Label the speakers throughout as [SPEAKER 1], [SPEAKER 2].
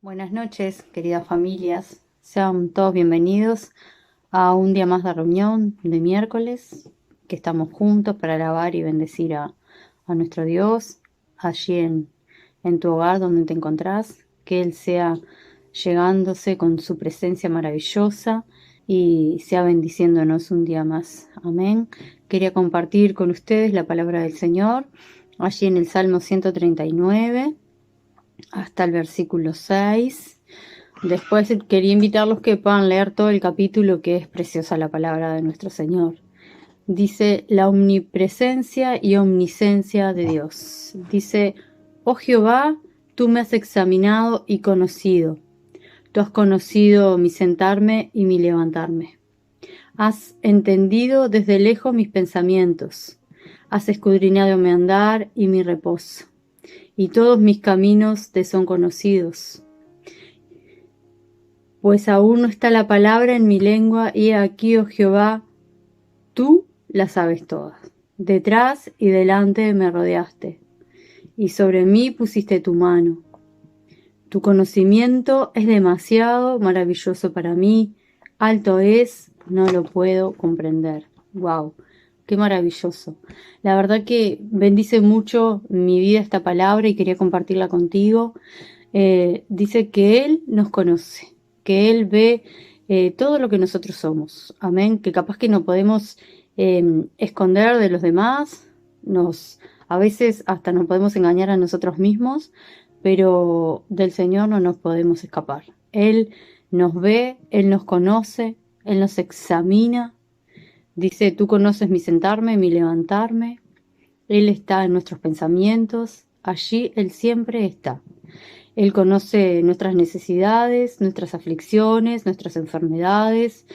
[SPEAKER 1] Buenas noches, queridas familias. Sean todos bienvenidos a un día más de reunión de miércoles, que estamos juntos para alabar y bendecir a nuestro Dios allí en tu hogar donde te encontrás. Que Él sea llegándose con su presencia maravillosa y sea bendiciéndonos un día más. Amén. Quería compartir con ustedes la palabra del Señor allí en el Salmo 139 hasta el versículo 6. Después quería invitarlos que puedan leer todo el capítulo, que es preciosa la palabra de nuestro Señor. Dice la omnipresencia y omniscencia de Dios. Dice: oh Jehová, tú me has examinado y conocido. Tú has conocido mi sentarme y mi levantarme. Has entendido desde lejos mis pensamientos. Has escudriñado mi andar y mi reposo. Y todos mis caminos te son conocidos. Pues aún no está la palabra en mi lengua, y he aquí, oh Jehová, tú la sabes todas. Detrás y delante me rodeaste, y sobre mí pusiste tu mano. Tu conocimiento es demasiado maravilloso para mí, alto es, no lo puedo comprender. ¡Wow! ¡Qué maravilloso! La verdad que bendice mucho mi vida esta palabra y quería compartirla contigo. Dice que Él nos conoce, que Él ve todo lo que nosotros somos. Amén. Que capaz que no podemos esconder de los demás, a veces hasta nos podemos engañar a nosotros mismos, pero del Señor no nos podemos escapar. Él nos ve, Él nos conoce, Él nos examina. Dice: tú conoces mi sentarme, mi levantarme. Él está en nuestros pensamientos, allí Él siempre está. Él conoce nuestras necesidades, nuestras aflicciones, nuestras enfermedades,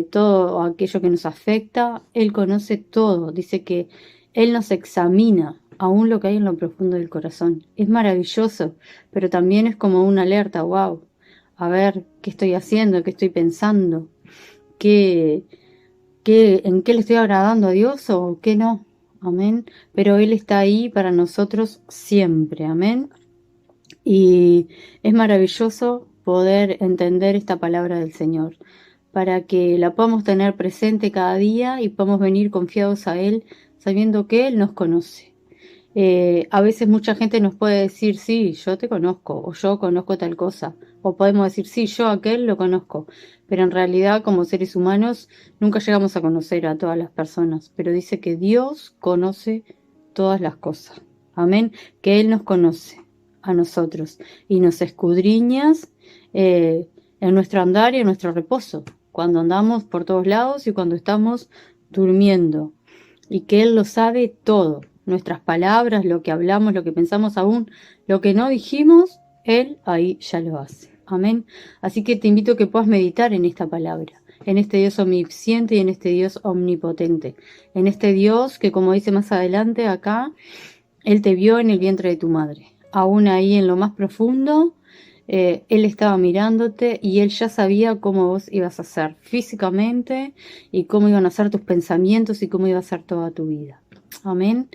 [SPEAKER 1] todo aquello que nos afecta. Él conoce todo. Dice que Él nos examina, aún lo que hay en lo profundo del corazón. Es maravilloso, pero también es como una alerta. Wow, a ver qué estoy haciendo, qué estoy pensando, qué, en qué le estoy agradando a Dios o qué no. Amén. Pero Él está ahí para nosotros siempre. Amén. Y es maravilloso poder entender esta palabra del Señor, para que la podamos tener presente cada día y podamos venir confiados a Él, sabiendo que Él nos conoce. A veces mucha gente nos puede decir: sí, yo te conozco, o yo conozco tal cosa, o podemos decir: sí, yo aquel lo conozco, pero en realidad, como seres humanos, nunca llegamos a conocer a todas las personas. Pero dice que Dios conoce todas las cosas. Amén. Que Él nos conoce a nosotros y nos escudriñas en nuestro andar y en nuestro reposo, cuando andamos por todos lados y cuando estamos durmiendo, y que Él lo sabe todo, nuestras palabras, lo que hablamos, lo que pensamos, aún lo que no dijimos, Él ahí ya lo hace. Amén. Así que te invito a que puedas meditar en esta palabra, en este Dios omnisciente y en este Dios omnipotente, en este Dios que, como dice más adelante acá, Él te vio en el vientre de tu madre. Aún ahí en lo más profundo, Él estaba mirándote y Él ya sabía cómo vos ibas a ser físicamente y cómo iban a ser tus pensamientos y cómo iba a ser toda tu vida. Amén.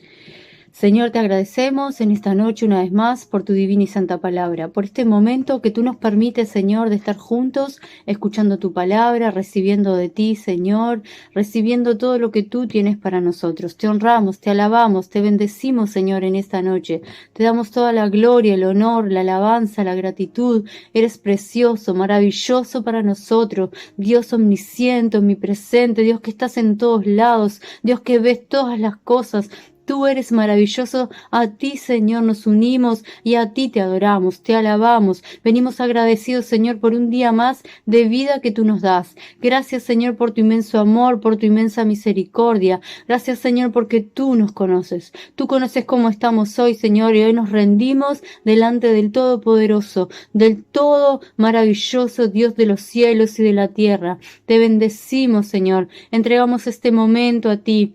[SPEAKER 1] Señor, te agradecemos en esta noche una vez más por tu divina y santa palabra, por este momento que tú nos permites, Señor, de estar juntos, escuchando tu palabra, recibiendo de ti, Señor, recibiendo todo lo que tú tienes para nosotros. Te honramos, te alabamos, te bendecimos, Señor, en esta noche. Te damos toda la gloria, el honor, la alabanza, la gratitud. Eres precioso, maravilloso para nosotros, Dios omnisciente, omnipresente, Dios que estás en todos lados, Dios que ves todas las cosas. Tú eres maravilloso, a ti, Señor, nos unimos y a ti te adoramos, te alabamos. Venimos agradecidos, Señor, por un día más de vida que tú nos das. Gracias, Señor, por tu inmenso amor, por tu inmensa misericordia. Gracias, Señor, porque tú nos conoces. Tú conoces cómo estamos hoy, Señor, y hoy nos rendimos delante del Todopoderoso, del todo maravilloso Dios de los cielos y de la tierra. Te bendecimos, Señor. Entregamos este momento a ti.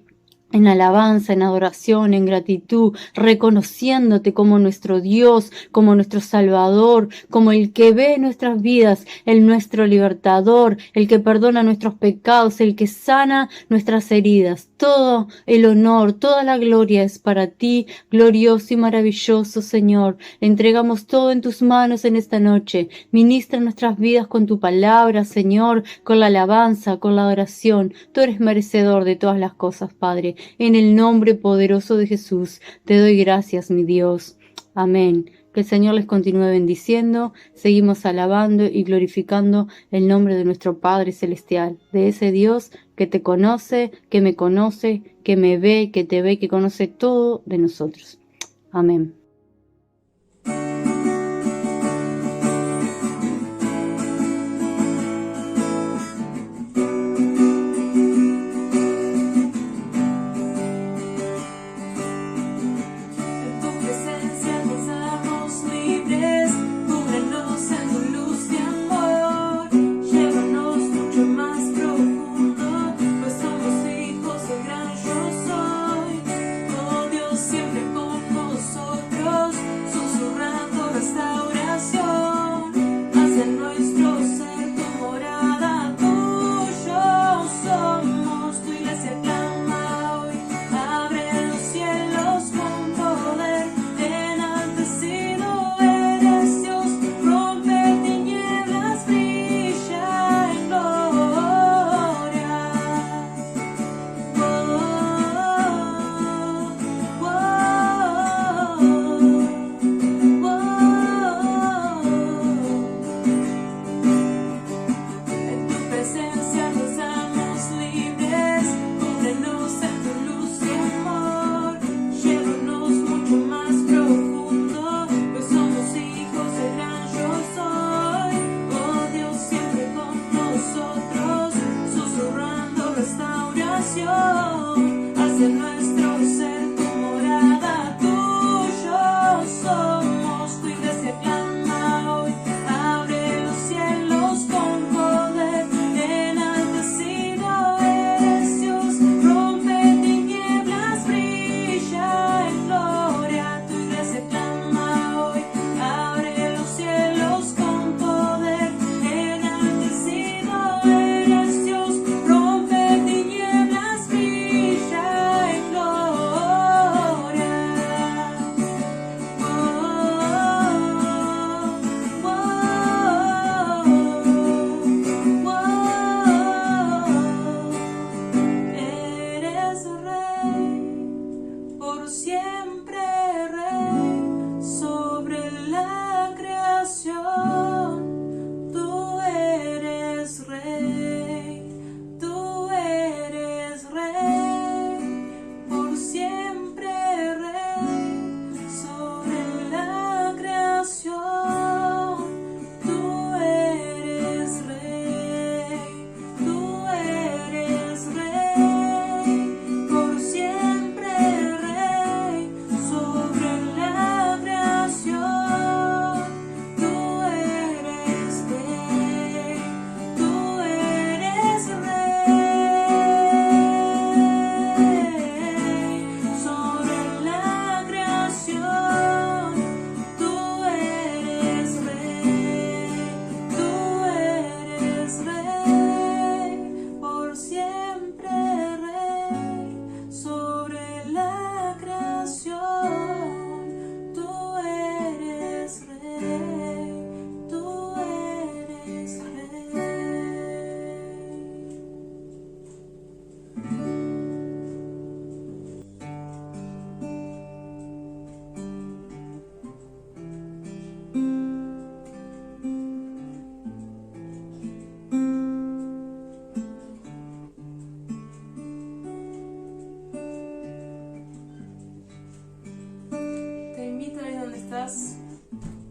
[SPEAKER 1] en alabanza, en adoración, en gratitud, reconociéndote como nuestro Dios, como nuestro Salvador, como el que ve nuestras vidas, el nuestro libertador, el que perdona nuestros pecados, el que sana nuestras heridas. Todo el honor, toda la gloria es para ti, glorioso y maravilloso Señor. Entregamos todo en tus manos en esta noche. Ministra nuestras vidas con tu palabra, Señor, con la alabanza, con la adoración. Tú eres merecedor de todas las cosas, Padre. En el nombre poderoso de Jesús, te doy gracias, mi Dios. Amén. Que el Señor les continúe bendiciendo. Seguimos alabando y glorificando el nombre de nuestro Padre Celestial, de ese Dios que te conoce, que me ve, que conoce todo de nosotros. Amén.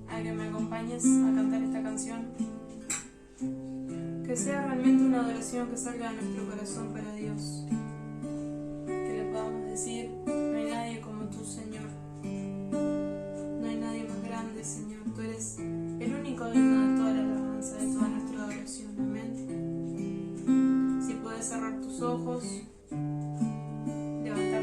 [SPEAKER 2] A que me acompañes a cantar esta canción, que sea realmente una adoración que salga de nuestro corazón para Dios, que le podamos decir: no hay nadie como tú, Señor, no hay nadie más grande, Señor, tú eres el único digno de toda la alabanza, de toda nuestra adoración. Amén. Si puedes cerrar tus ojos, levantar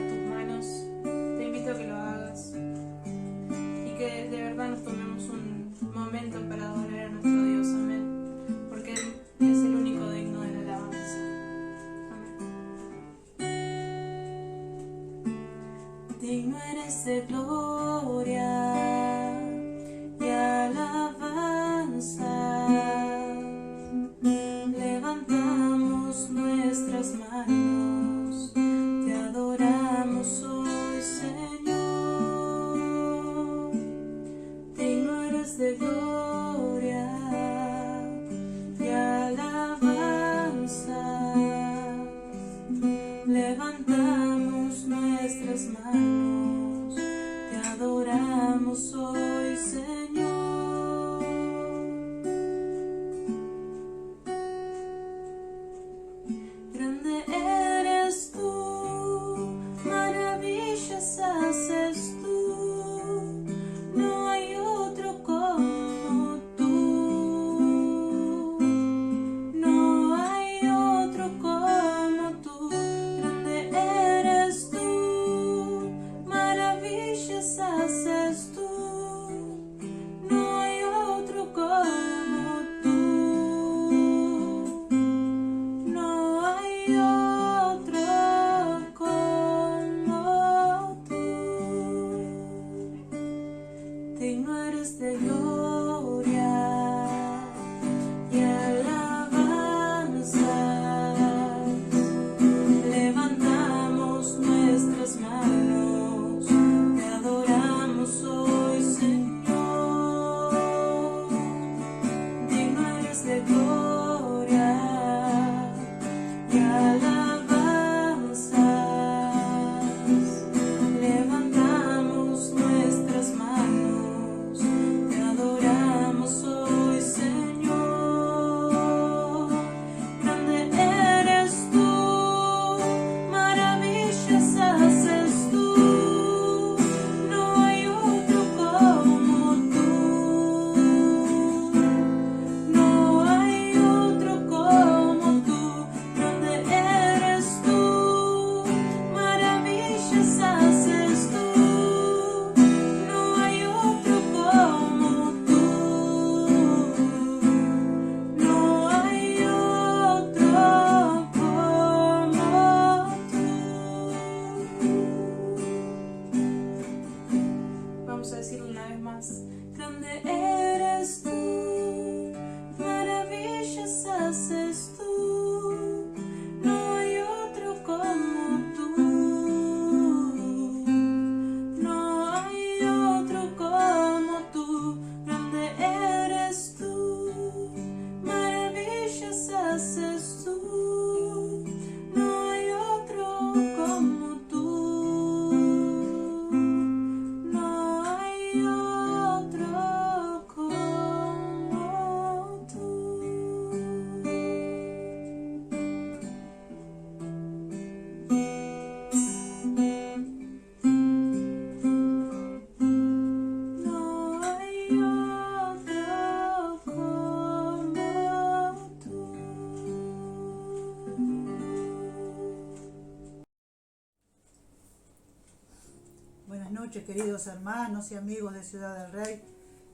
[SPEAKER 3] noches, queridos hermanos y amigos de Ciudad del Rey.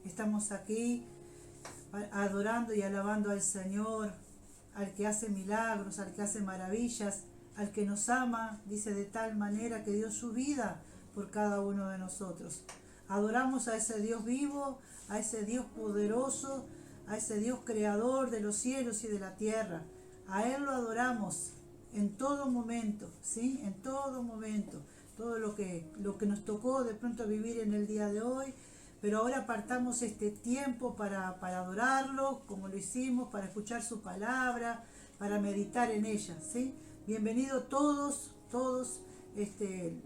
[SPEAKER 3] Estamos aquí adorando y alabando al Señor, al que hace milagros, al que hace maravillas, al que nos ama, dice, de tal manera que dio su vida por cada uno de nosotros. Adoramos a ese Dios vivo, a ese Dios poderoso, a ese Dios creador de los cielos y de la tierra. A Él lo adoramos en todo momento, ¿sí? En todo momento. Todo lo que nos tocó de pronto vivir en el día de hoy, pero ahora apartamos este tiempo para adorarlo, como lo hicimos, para escuchar su palabra, para meditar en ella, ¿sí? Bienvenidos todos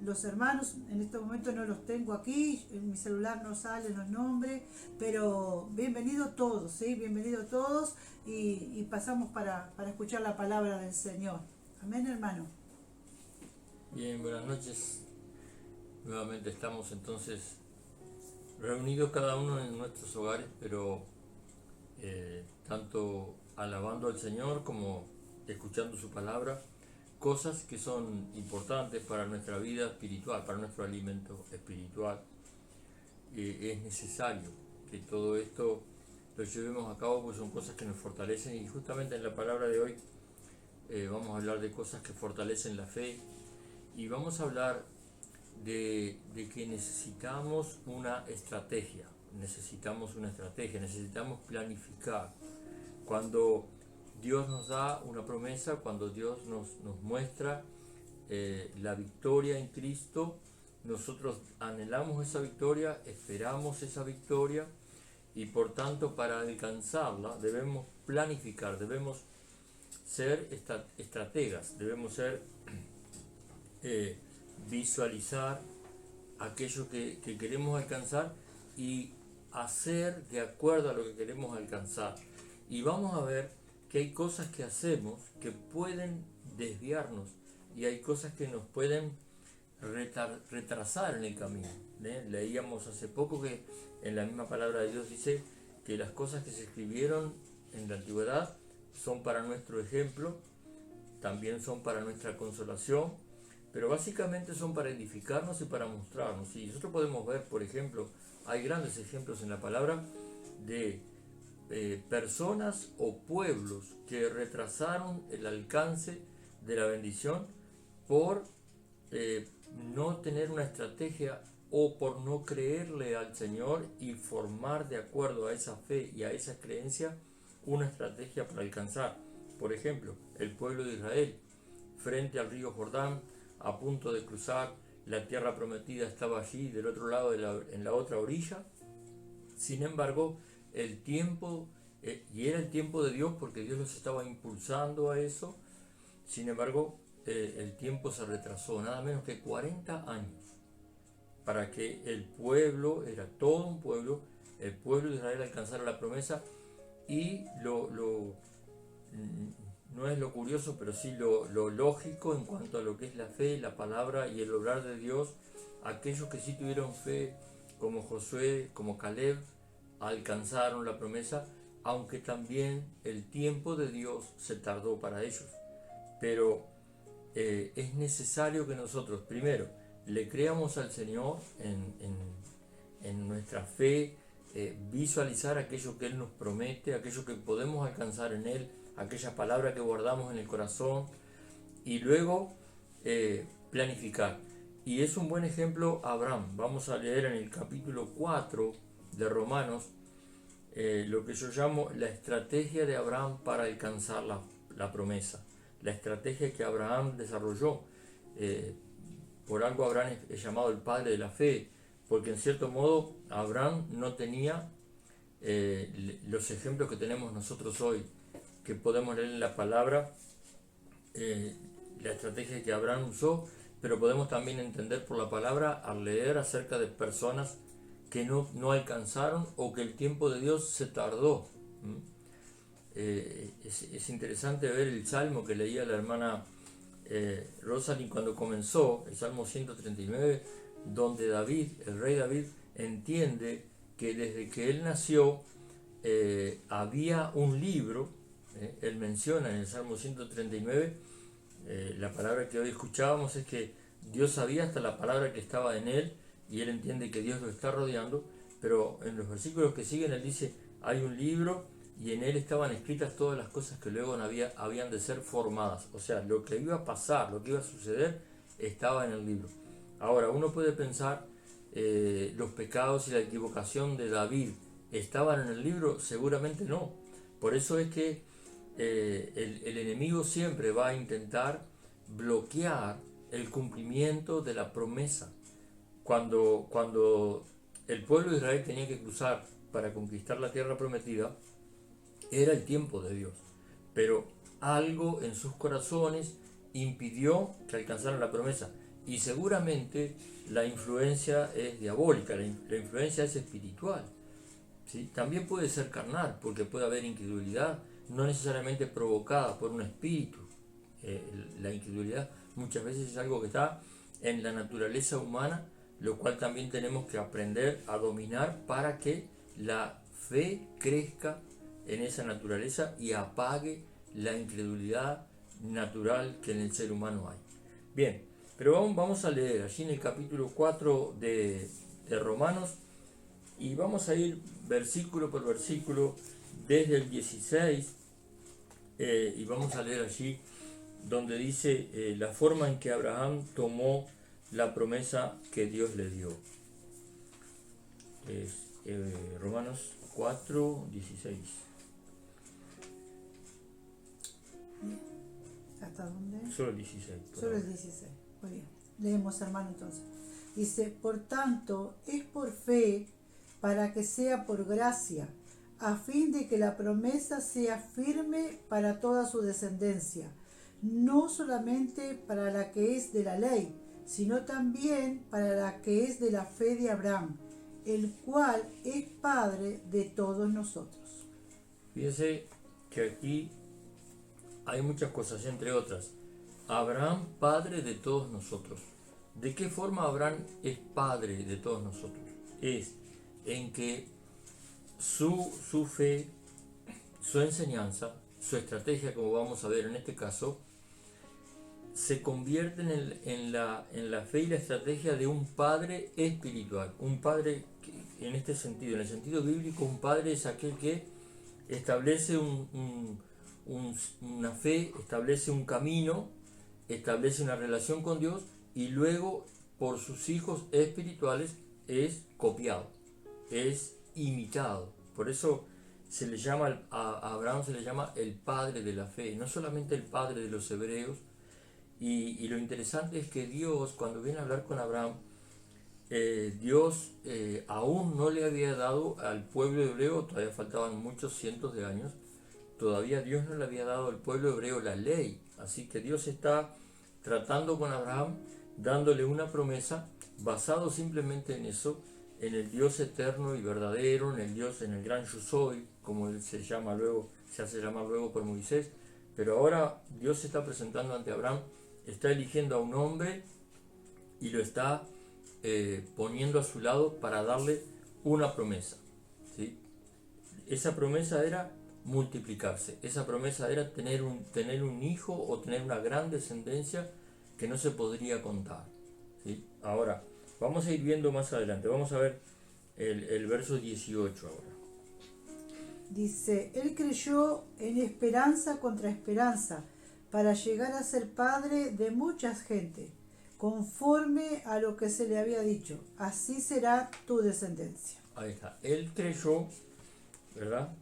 [SPEAKER 3] los hermanos. En este momento no los tengo aquí, en mi celular no salen los nombres, pero bienvenidos todos, ¿sí? Bienvenidos todos y pasamos para escuchar la palabra del Señor. Amén, hermano.
[SPEAKER 4] Bien, buenas noches. Nuevamente estamos entonces reunidos cada uno en nuestros hogares, pero tanto alabando al Señor como escuchando su palabra, cosas que son importantes para nuestra vida espiritual, para nuestro alimento espiritual. Es necesario que todo esto lo llevemos a cabo, porque son cosas que nos fortalecen, y justamente en la palabra de hoy vamos a hablar de cosas que fortalecen la fe, y vamos a hablar de que necesitamos una estrategia, necesitamos planificar. Cuando Dios nos da una promesa, cuando Dios nos muestra la victoria en Cristo, nosotros anhelamos esa victoria, esperamos esa victoria, y por tanto para alcanzarla debemos planificar, debemos ser estrategas, debemos ser visualizar aquello que queremos alcanzar y hacer de acuerdo a lo que queremos alcanzar. Y vamos a ver que hay cosas que hacemos que pueden desviarnos, y hay cosas que nos pueden retrasar en el camino. Leíamos hace poco que en la misma palabra de Dios dice que las cosas que se escribieron en la antigüedad son para nuestro ejemplo, también son para nuestra consolación, pero básicamente son para edificarnos y para mostrarnos. Y nosotros podemos ver, por ejemplo, hay grandes ejemplos en la palabra de personas o pueblos que retrasaron el alcance de la bendición por no tener una estrategia, o por no creerle al Señor y formar de acuerdo a esa fe y a esa creencia una estrategia para alcanzar. Por ejemplo, el pueblo de Israel frente al río Jordán, a punto de cruzar, la tierra prometida estaba allí del otro lado, en la otra orilla. Sin embargo, el tiempo, y era el tiempo de Dios, porque Dios los estaba impulsando a eso. Sin embargo, el tiempo se retrasó, nada menos que 40 años, para que el pueblo, era todo un pueblo, el pueblo de Israel alcanzara la promesa. Y no es lo curioso, pero sí lo lógico en cuanto a lo que es la fe, la palabra y el obrar de Dios, aquellos que sí tuvieron fe, como Josué, como Caleb, alcanzaron la promesa, aunque también el tiempo de Dios se tardó para ellos. Pero es necesario que nosotros primero le creamos al Señor en nuestra fe, visualizar aquello que Él nos promete, aquello que podemos alcanzar en Él, aquella palabra que guardamos en el corazón, y luego planificar. Y es un buen ejemplo Abraham. Vamos a leer en el capítulo 4 de Romanos lo que yo llamo la estrategia de Abraham para alcanzar la promesa, la estrategia que Abraham desarrolló. Por algo Abraham es llamado el padre de la fe, porque en cierto modo Abraham no tenía los ejemplos que tenemos nosotros hoy, que podemos leer en la palabra, la estrategia que Abraham usó, pero podemos también entender por la palabra al leer acerca de personas que no alcanzaron, o que el tiempo de Dios se tardó. Es interesante ver el salmo que leía la hermana Rosalind cuando comenzó, el Salmo 139, donde David, el rey David, entiende que desde que él nació había un libro. Él menciona en el Salmo 139, la palabra que hoy escuchábamos es que Dios sabía hasta la palabra que estaba en él, y él entiende que Dios lo está rodeando, pero en los versículos que siguen él dice, hay un libro y en él estaban escritas todas las cosas que luego habían de ser formadas. O sea, lo que iba a pasar, lo que iba a suceder, estaba en el libro. Ahora, uno puede pensar, los pecados y la equivocación de David, ¿estaban en el libro? Seguramente no. Por eso es que el enemigo siempre va a intentar bloquear el cumplimiento de la promesa. Cuando el pueblo de Israel tenía que cruzar para conquistar la tierra prometida, era el tiempo de Dios, pero algo en sus corazones impidió que alcanzaran la promesa, y seguramente la influencia es diabólica, la influencia es espiritual, ¿sí? También puede ser carnal, porque puede haber incredulidad, no necesariamente provocada por un espíritu. La incredulidad muchas veces es algo que está en la naturaleza humana, lo cual también tenemos que aprender a dominar para que la fe crezca en esa naturaleza y apague la incredulidad natural que en el ser humano hay. Bien, pero vamos a leer allí en el capítulo 4 de Romanos, y vamos a ir versículo por versículo desde el 16, y vamos a leer allí donde dice la forma en que Abraham tomó la promesa que Dios le dio. Romanos 4, 16.
[SPEAKER 3] ¿Hasta dónde?
[SPEAKER 4] Solo el 16.
[SPEAKER 3] Solo el 16. Muy bien. Leemos, hermano, entonces. Dice, por tanto, es por fe, para que sea por gracia, a fin de que la promesa sea firme para toda su descendencia, no solamente para la que es de la ley, sino también para la que es de la fe de Abraham, el cual es Padre de todos nosotros.
[SPEAKER 4] Fíjense que aquí hay muchas cosas, entre otras. Abraham, Padre de todos nosotros. ¿De qué forma Abraham es Padre de todos nosotros? Es en que su fe, su enseñanza, su estrategia, como vamos a ver en este caso, se convierte en la fe y la estrategia de un padre espiritual. Un padre, en este sentido, en el sentido bíblico, un padre es aquel que establece una fe, establece un camino, establece una relación con Dios, y luego por sus hijos espirituales es copiado, es imitado. Por eso se le llama a Abraham, se le llama el padre de la fe, no solamente el padre de los hebreos. Y lo interesante es que Dios, cuando viene a hablar con Abraham, Dios aún no le había dado al pueblo hebreo, todavía faltaban muchos cientos de años, todavía Dios no le había dado al pueblo hebreo la ley. Así que Dios está tratando con Abraham, dándole una promesa, basado simplemente en eso, en el Dios eterno y verdadero, en el Dios, en el gran Yo Soy, como él se llama luego, se hace llamar luego por Moisés. Pero ahora Dios se está presentando ante Abraham, está eligiendo a un hombre y lo está poniendo a su lado para darle una promesa, ¿sí? Esa promesa era multiplicarse, esa promesa era tener un hijo o tener una gran descendencia que no se podría contar, ¿sí? Ahora, vamos a ir viendo más adelante, vamos a ver el verso 18 ahora.
[SPEAKER 3] Dice, él creyó en esperanza contra esperanza, para llegar a ser padre de muchas gente, conforme a lo que se le había dicho, así será tu descendencia.
[SPEAKER 4] Ahí está, él creyó, ¿verdad?,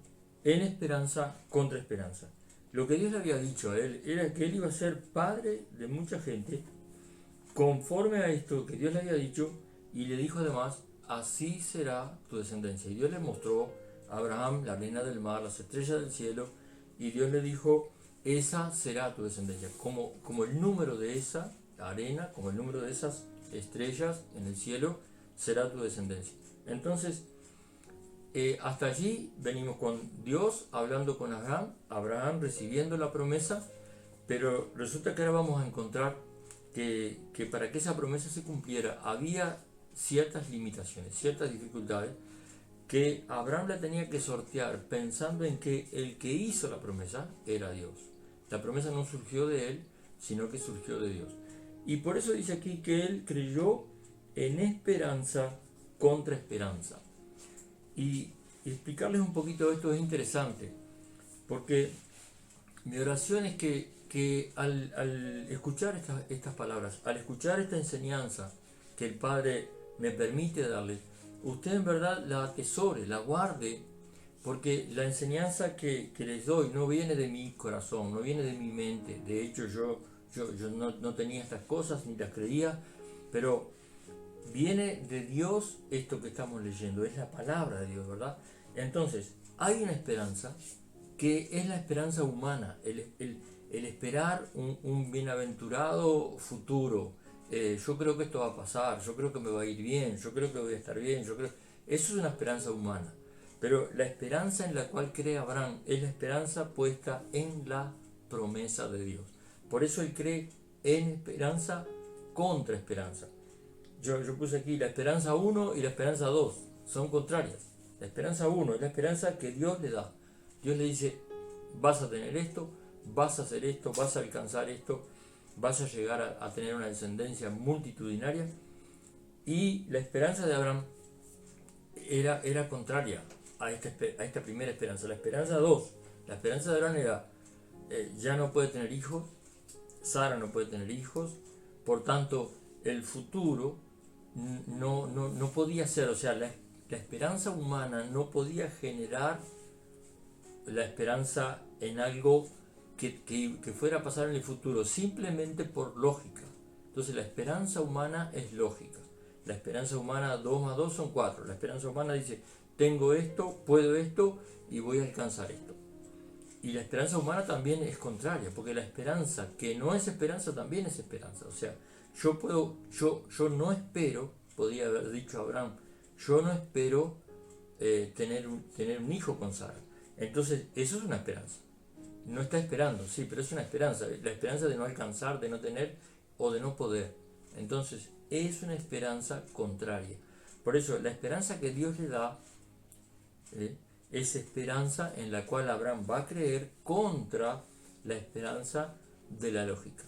[SPEAKER 4] en esperanza contra esperanza. Lo que Dios le había dicho a él era que él iba a ser padre de mucha gente, conforme a esto que Dios le había dicho, y le dijo además, así será tu descendencia. Y Dios le mostró a Abraham la arena del mar, las estrellas del cielo, y Dios le dijo, esa será tu descendencia, como el número de esa arena, como el número de esas estrellas en el cielo, será tu descendencia. Entonces, hasta allí venimos con Dios hablando con Abraham recibiendo la promesa, pero resulta que ahora vamos a encontrar que para que esa promesa se cumpliera había ciertas limitaciones, ciertas dificultades, que Abraham la tenía que sortear pensando en que el que hizo la promesa era Dios. La promesa no surgió de él, sino que surgió de Dios. Y por eso dice aquí que él creyó en esperanza contra esperanza. Y explicarles un poquito esto es interesante, porque mi oración es que al escuchar estas palabras, al escuchar esta enseñanza que el Padre me permite darles, usted en verdad la atesore, la guarde, porque la enseñanza que les doy no viene de mi corazón, no viene de mi mente. De hecho, yo no tenía estas cosas ni las creía, pero viene de Dios esto que estamos leyendo, es la palabra de Dios, ¿verdad? Entonces, hay una esperanza que es la esperanza humana, el esperar un bienaventurado futuro. Yo creo que esto va a pasar, yo creo que me va a ir bien, yo creo que voy a estar bien, eso es una esperanza humana. Pero la esperanza en la cual cree Abraham es la esperanza puesta en la promesa de Dios. Por eso él cree en esperanza contra esperanza. Yo puse aquí la esperanza 1 y la esperanza 2, son contrarias. La esperanza 1 es la esperanza que Dios le da. Dios le dice, vas a tener esto, vas a hacer esto, vas a alcanzar esto, vas a llegar a tener una descendencia multitudinaria. Y la esperanza de Abraham era contraria a esta primera esperanza. La esperanza 2, la esperanza de Abraham era, ya no puede tener hijos, Sara no puede tener hijos, por tanto el futuro no podía ser, o sea, la esperanza humana no podía generar la esperanza en algo que fuera a pasar en el futuro, simplemente por lógica. Entonces la esperanza humana es lógica. La esperanza humana 2 más 2 son 4. La esperanza humana dice, tengo esto, puedo esto y voy a alcanzar esto. Y la esperanza humana también es contraria, porque la esperanza que no es esperanza también es esperanza. O sea, yo no espero, podría haber dicho Abraham, yo no espero tener un hijo con Sara. Entonces, eso es una esperanza. No está esperando, sí, pero es una esperanza. La esperanza de no alcanzar, de no tener o de no poder. Entonces, es una esperanza contraria. Por eso, la esperanza que Dios le da es esperanza en la cual Abraham va a creer contra la esperanza de la lógica.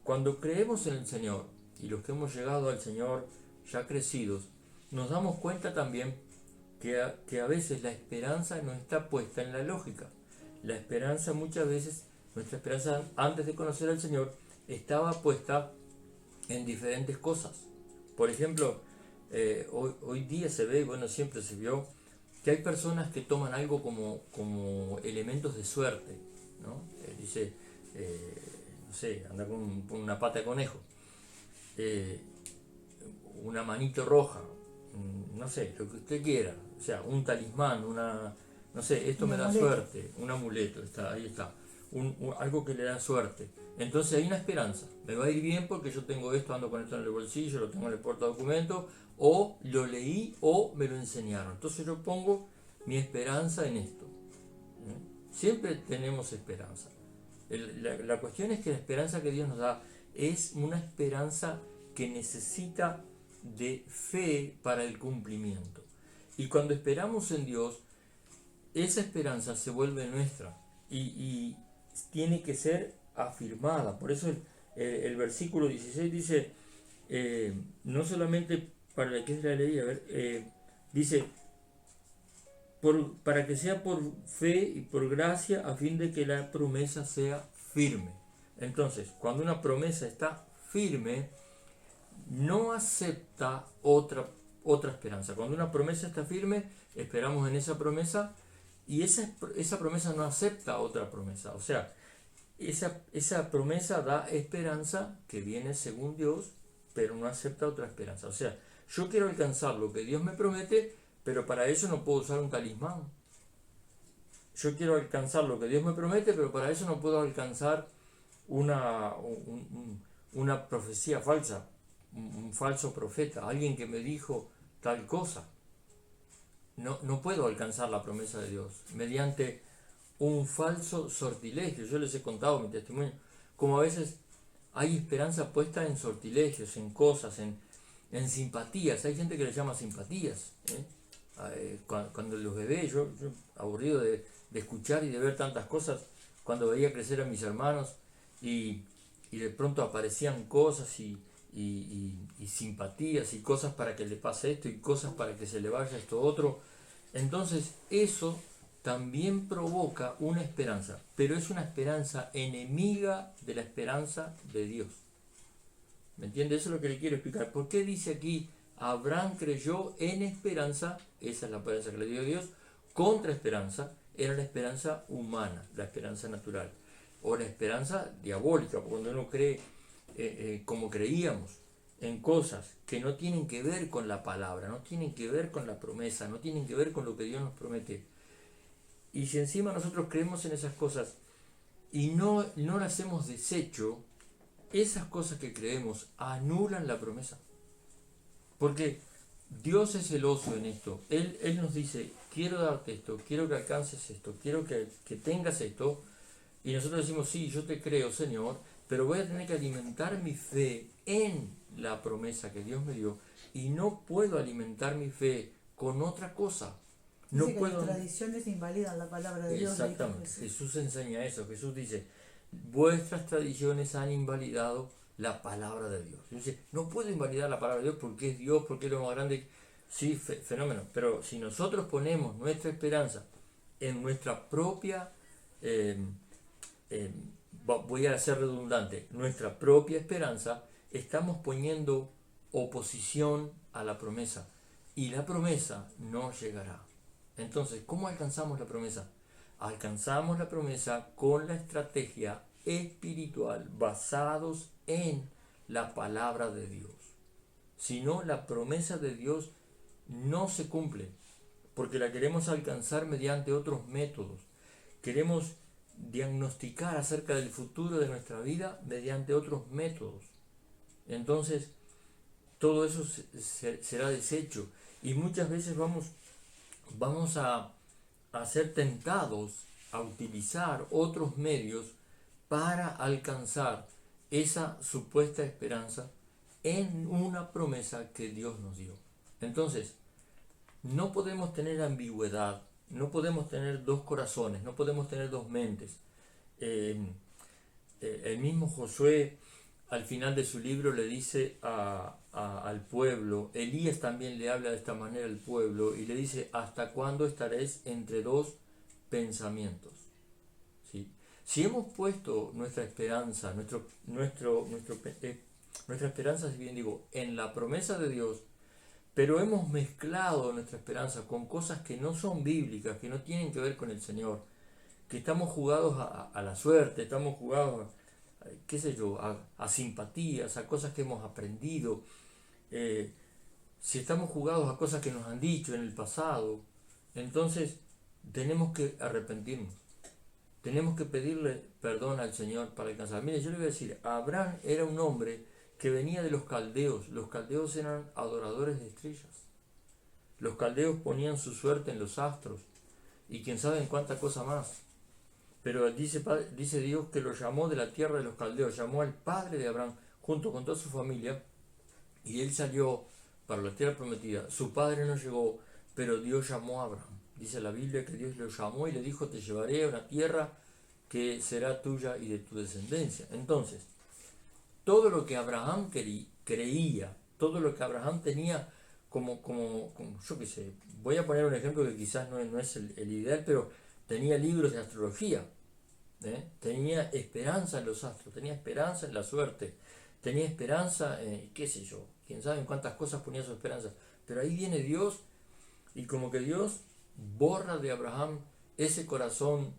[SPEAKER 4] Cuando creemos en el Señor, y los que hemos llegado al Señor ya crecidos, nos damos cuenta también que a veces la esperanza no está puesta en la lógica. La esperanza muchas veces, nuestra esperanza antes de conocer al Señor, estaba puesta en diferentes cosas. Por ejemplo, hoy día se ve, bueno, siempre se vio, que hay personas que toman algo como elementos de suerte, ¿no? Dice, no sé, anda con una pata de conejo, una manito roja, no sé, lo que usted quiera, o sea, un talismán, no sé, esto me da suerte, un amuleto, ahí está, algo que le da suerte. Entonces hay una esperanza, me va a ir bien porque yo tengo esto, ando con esto en el bolsillo, lo tengo en el portadocumento, o lo leí o me lo enseñaron. Entonces yo pongo mi esperanza en esto. Siempre tenemos esperanza. La cuestión es que la esperanza que Dios nos da es una esperanza que necesita de fe para el cumplimiento. Y cuando esperamos en Dios, esa esperanza se vuelve nuestra y tiene que ser afirmada. Por eso el versículo 16 dice, no solamente para la que es la ley, dice, para que sea por fe y por gracia, a fin de que la promesa sea firme. Entonces, cuando una promesa está firme, no acepta otra esperanza. Cuando una promesa está firme, esperamos en esa promesa y esa promesa no acepta otra promesa. O sea, esa promesa da esperanza que viene según Dios, pero no acepta otra esperanza. O sea, yo quiero alcanzar lo que Dios me promete, pero para eso no puedo usar un talismán. Yo quiero alcanzar lo que Dios me promete, pero para eso no puedo alcanzar una profecía falsa, un falso profeta, alguien que me dijo tal cosa. No puedo alcanzar la promesa de Dios mediante un falso sortilegio. Yo les he contado mi testimonio, como a veces hay esperanza puesta en sortilegios, en cosas, en simpatías. Hay gente que le llama simpatías. Cuando los bebés, yo aburrido de escuchar y de ver tantas cosas, cuando veía crecer a mis hermanos y de pronto aparecían cosas y y simpatías y cosas para que le pase esto y cosas para que se le vaya esto otro. Entonces eso también provoca una esperanza, pero es una esperanza enemiga de la esperanza de Dios. ¿Me entiende? Eso es lo que le quiero explicar. ¿Por qué dice aquí, Abraham creyó en esperanza? Esa es la esperanza que le dio Dios. Contra esperanza era la esperanza humana, la esperanza natural, o la esperanza diabólica, cuando uno cree como creíamos en cosas que no tienen que ver con la palabra, no tienen que ver con la promesa, no tienen que ver con lo que Dios nos promete. Y si encima nosotros creemos en esas cosas y no las hemos deshecho, esas cosas que creemos anulan la promesa. Porque Dios es celoso en esto. Él nos dice, quiero darte esto, quiero que alcances esto, quiero que tengas esto. Y nosotros decimos, sí, yo te creo, Señor, pero voy a tener que alimentar mi fe en la promesa que Dios me dio. Y no puedo alimentar mi fe con otra cosa. No
[SPEAKER 3] Dice que
[SPEAKER 4] puedo.
[SPEAKER 3] las tradiciones invalidan la palabra de Dios.
[SPEAKER 4] Exactamente. Jesús enseña eso. Jesús dice, vuestras tradiciones han invalidado la palabra de Dios. Y dice, no puedo invalidar la palabra de Dios porque es Dios, porque es lo más grande. Sí, fenómeno. Pero si nosotros ponemos nuestra esperanza en nuestra propia, voy a ser redundante, nuestra propia esperanza, estamos poniendo oposición a la promesa. Y la promesa no llegará. Entonces, ¿cómo alcanzamos la promesa? Alcanzamos la promesa con la estrategia espiritual basados en la palabra de Dios. Si no, la promesa de Dios no se cumple, porque la queremos alcanzar mediante otros métodos. Queremos diagnosticar acerca del futuro de nuestra vida mediante otros métodos. Entonces, todo eso será deshecho. Y muchas veces vamos a ser tentados a utilizar otros medios para alcanzar esa supuesta esperanza en una promesa que Dios nos dio. Entonces, no podemos tener ambigüedad, no podemos tener dos corazones, no podemos tener dos mentes. El mismo Josué al final de su libro le dice al pueblo, Elías también le habla de esta manera al pueblo y le dice, ¿hasta cuándo estaréis entre dos pensamientos? ¿Sí? Si hemos puesto nuestra esperanza, nuestra esperanza, si bien digo, en la promesa de Dios, pero hemos mezclado nuestra esperanza con cosas que no son bíblicas, que no tienen que ver con el Señor, que estamos jugados a la suerte, estamos jugados qué sé yo, a simpatías, a cosas que hemos aprendido, si estamos jugados a cosas que nos han dicho en el pasado, entonces tenemos que arrepentirnos, tenemos que pedirle perdón al Señor para alcanzar. Mire, yo le voy a decir, Abraham era un hombre que venía de los caldeos eran adoradores de estrellas, los caldeos ponían su suerte en los astros, y quién sabe en cuánta cosa más. Pero dice Dios que lo llamó de la tierra de los caldeos, llamó al padre de Abraham junto con toda su familia, y él salió para la tierra prometida. Su padre no llegó, pero Dios llamó a Abraham. Dice la Biblia que Dios lo llamó y le dijo, te llevaré a una tierra que será tuya y de tu descendencia. Entonces, todo lo que Abraham creía, todo lo que Abraham tenía como yo qué sé, voy a poner un ejemplo que quizás no es el ideal, pero tenía libros de astrología, tenía esperanza en los astros, tenía esperanza en la suerte, tenía esperanza en, qué sé yo, quién sabe en cuántas cosas ponía su esperanza. Pero ahí viene Dios y como que Dios borra de Abraham ese corazón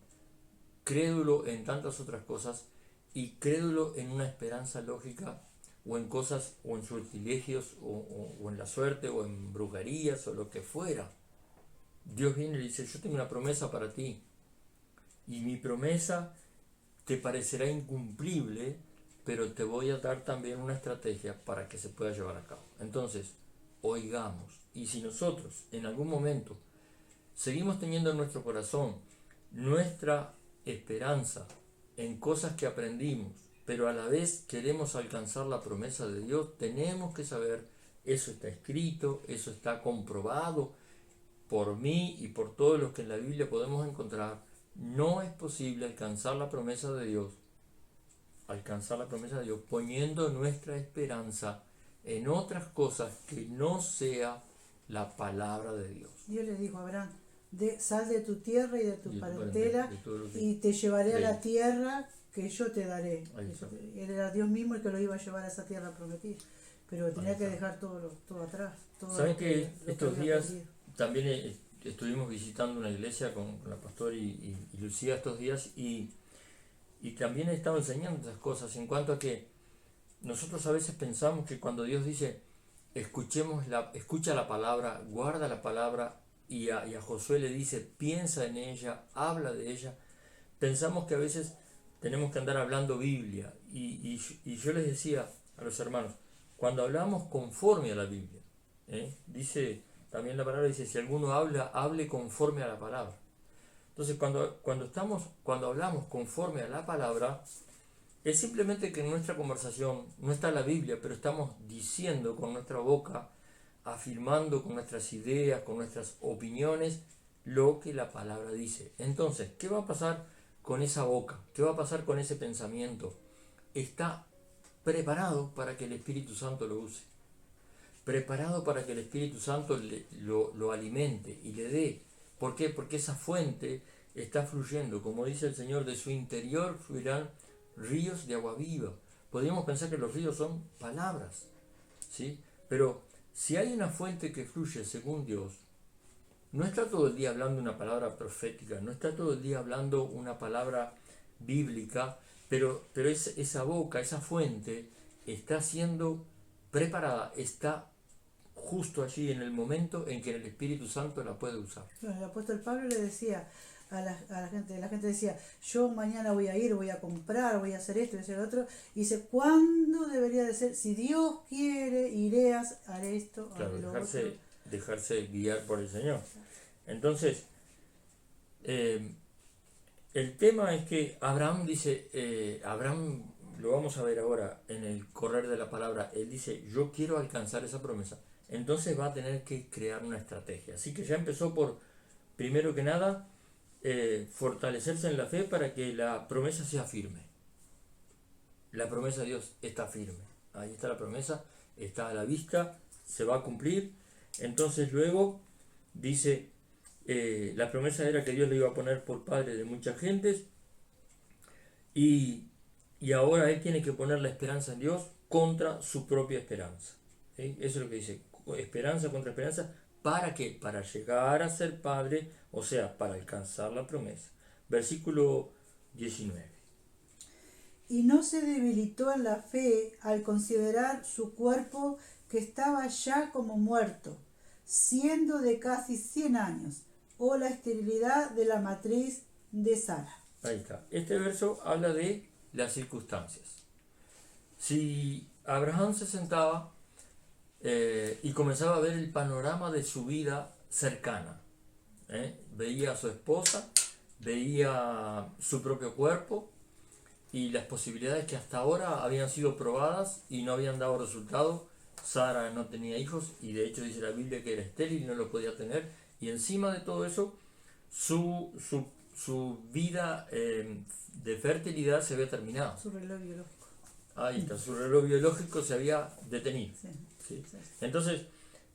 [SPEAKER 4] crédulo en tantas otras cosas y crédulo en una esperanza lógica o en cosas o en sortilegios o en la suerte o en brujerías o lo que fuera. Dios viene y le dice, yo tengo una promesa para ti y mi promesa te parecerá incumplible, pero te voy a dar también una estrategia para que se pueda llevar a cabo. Entonces, oigamos, y si nosotros en algún momento seguimos teniendo en nuestro corazón nuestra esperanza en cosas que aprendimos, pero a la vez queremos alcanzar la promesa de Dios, tenemos que saber, eso está escrito, eso está comprobado por mí y por todos los que en la Biblia podemos encontrar, no es posible alcanzar la promesa de Dios alcanzar la promesa de Dios poniendo nuestra esperanza en otras cosas que no sea la palabra de Dios.
[SPEAKER 3] Dios le dijo a Abraham, sal de tu tierra y de tu
[SPEAKER 4] Y,
[SPEAKER 3] parentela
[SPEAKER 4] de todo lo que-
[SPEAKER 3] y te llevaré a la
[SPEAKER 4] Sí.
[SPEAKER 3] tierra que yo te daré.
[SPEAKER 4] Ahí está.
[SPEAKER 3] Él era Dios mismo el que lo iba a llevar a esa tierra prometida, pero tenía que
[SPEAKER 4] está.
[SPEAKER 3] dejar todo atrás. Todo
[SPEAKER 4] ¿Saben
[SPEAKER 3] lo
[SPEAKER 4] que
[SPEAKER 3] lo
[SPEAKER 4] estos
[SPEAKER 3] había
[SPEAKER 4] días
[SPEAKER 3] perdido.
[SPEAKER 4] también estuvimos visitando una iglesia con la pastora y Lucía estos días y también he estado enseñando esas cosas en cuanto a que nosotros a veces pensamos que cuando Dios dice escucha la palabra, guarda la palabra y a Josué le dice piensa en ella, habla de ella, pensamos que a veces tenemos que andar hablando Biblia y yo les decía a los hermanos, cuando hablamos conforme a la Biblia, dice también la palabra, dice si alguno habla, hable conforme a la palabra. Entonces cuando hablamos conforme a la palabra, es simplemente que en nuestra conversación no está la Biblia, pero estamos diciendo con nuestra boca, afirmando con nuestras ideas, con nuestras opiniones, lo que la palabra dice. Entonces, ¿qué va a pasar con esa boca? ¿Qué va a pasar con ese pensamiento? Está preparado para que el Espíritu Santo lo use. Preparado para que el Espíritu Santo lo alimente y le dé. ¿Por qué? Porque esa fuente está fluyendo. Como dice el Señor, de su interior fluirán ríos de agua viva. Podríamos pensar que los ríos son palabras, ¿sí? Pero si hay una fuente que fluye según Dios, no está todo el día hablando una palabra profética, no está todo el día hablando una palabra bíblica, pero esa boca, esa fuente está siendo preparada, está justo allí en el momento en que el Espíritu Santo la puede usar.
[SPEAKER 3] Bueno, el apóstol Pablo le decía a la gente decía, yo mañana voy a ir, voy a comprar, voy a hacer esto, voy a hacer lo otro, y dice, ¿cuándo debería de ser? Si Dios quiere, iré a haré esto,
[SPEAKER 4] Claro,
[SPEAKER 3] haré lo otro.
[SPEAKER 4] dejarse guiar por el Señor. Entonces, el tema es que Abraham dice, Abraham, lo vamos a ver ahora en el correr de la palabra, él dice, yo quiero alcanzar esa promesa. Entonces va a tener que crear una estrategia. Así que ya empezó por, primero que nada, fortalecerse en la fe para que la promesa sea firme. La promesa de Dios está firme. Ahí está la promesa, está a la vista, se va a cumplir. Entonces luego dice, la promesa era que Dios le iba a poner por padre de muchas gentes y ahora él tiene que poner la esperanza en Dios contra su propia esperanza. ¿Sí? Eso es lo que dice, esperanza contra esperanza. ¿Para qué? Para llegar a ser padre, o sea, para alcanzar la promesa. Versículo 19.
[SPEAKER 3] Y no se debilitó en la fe al considerar su cuerpo que estaba ya como muerto, siendo de casi 100 años, o la esterilidad de la matriz de Sara.
[SPEAKER 4] Ahí está. Este verso habla de las circunstancias. Si Abraham se sentaba y comenzaba a ver el panorama de su vida cercana, veía a su esposa, veía su propio cuerpo y las posibilidades que hasta ahora habían sido probadas y no habían dado resultado. Sara no tenía hijos y de hecho dice la Biblia que era estéril y no lo podía tener, y encima de todo eso su vida de fertilidad se había terminado.
[SPEAKER 3] Su reloj biológico.
[SPEAKER 4] Ahí está, su reloj biológico se había detenido.
[SPEAKER 3] Sí.
[SPEAKER 4] ¿Sí? Entonces,